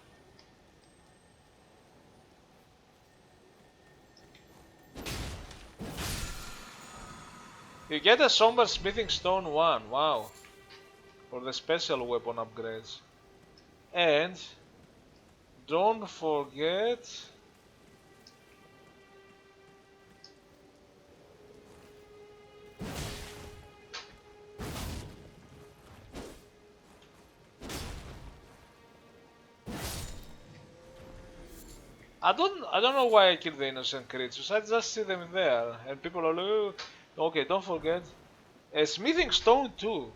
You get a somber smithing stone 1, wow, for the special weapon upgrades. And don't forget I don't know why I kill the innocent creatures. I just see them there and people are like, "Oh." Okay, don't forget a smithing stone 2.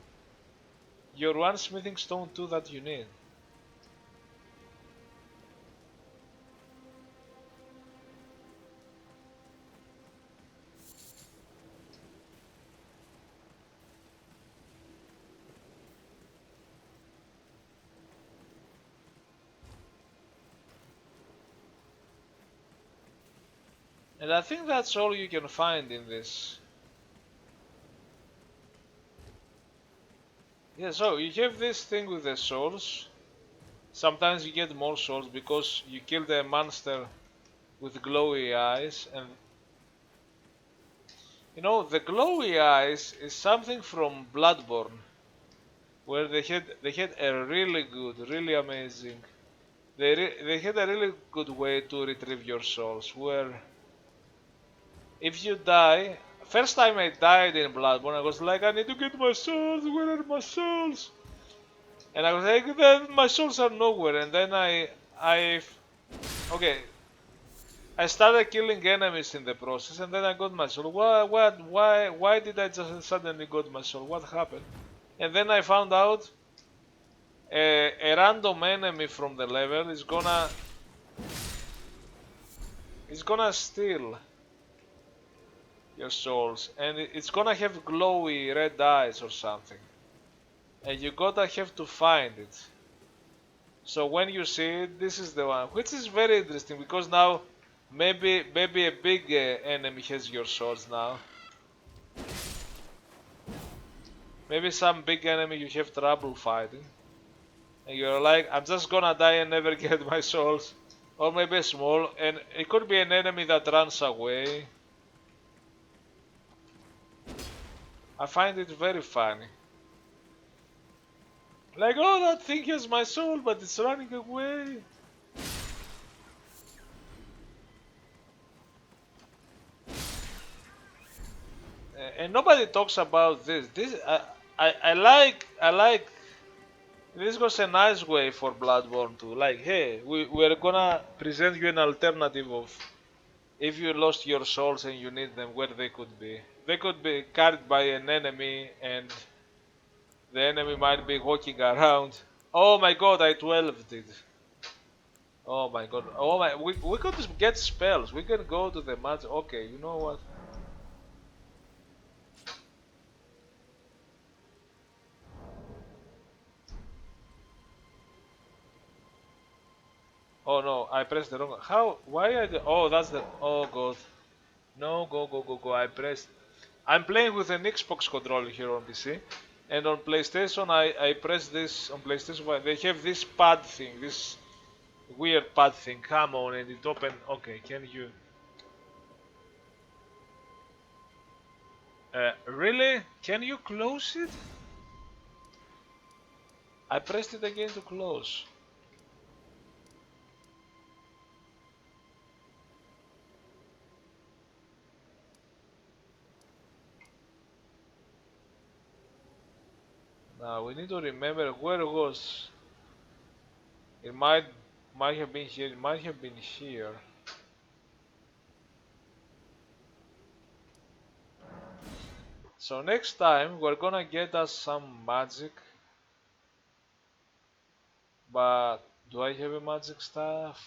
Your one smithing stone 2 that you need. And I think that's all you can find in this. Yeah, so you have this thing with the souls. Sometimes you get more souls because you kill the monster with glowy eyes, and you know the glowy eyes is something from Bloodborne, where they had a really good, really amazing. They had a really good way to retrieve your souls, where if you die, first time I died in Bloodborne, I was like, I need to get my souls. Where are my souls? And I was like, then my souls are nowhere. And then okay, I started killing enemies in the process, and then I got my soul. Why did I just suddenly got my soul? What happened? And then I found out a random enemy from the level is gonna steal your souls, and it's gonna have glowy red eyes or something, and you gotta have to find it. So when you see it, this is the one, which is very interesting because now maybe a big enemy has your souls now. Maybe some big enemy you have trouble fighting, and you're like, I'm just gonna die and never get my souls. Or maybe a small, and it could be an enemy that runs away. I find it very funny. Like, oh, that thing has my soul, but it's running away. And nobody talks about this. I like. This was a nice way for Bloodborne to like, hey, we're gonna present you an alternative of if you lost your souls and you need them, where they could be. They could be carried by an enemy, and the enemy might be walking around. Oh my god, I 12'd it. Oh my god. Oh my, we could get spells. We can go to the match. Okay, you know what? Oh no, I pressed the wrong. How? Why I? Oh, that's the. Oh god. No, go. I pressed. I'm playing with an Xbox controller here on PC, and on PlayStation I press this on PlayStation. They have this pad thing, this weird pad thing. Come on, and it open. Okay, can you? Really? Can you close it? I pressed it again to close. Now we need to remember where it was. It might have been here. It might have been here. So next time we're gonna get us some magic. But do I have a magic staff?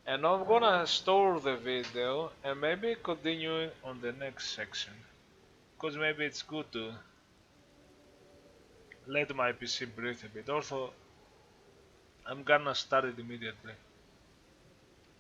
And I'm gonna store the video and maybe continue on the next section. Because maybe it's good to let my PC breathe a bit. Also, I'm gonna start it immediately.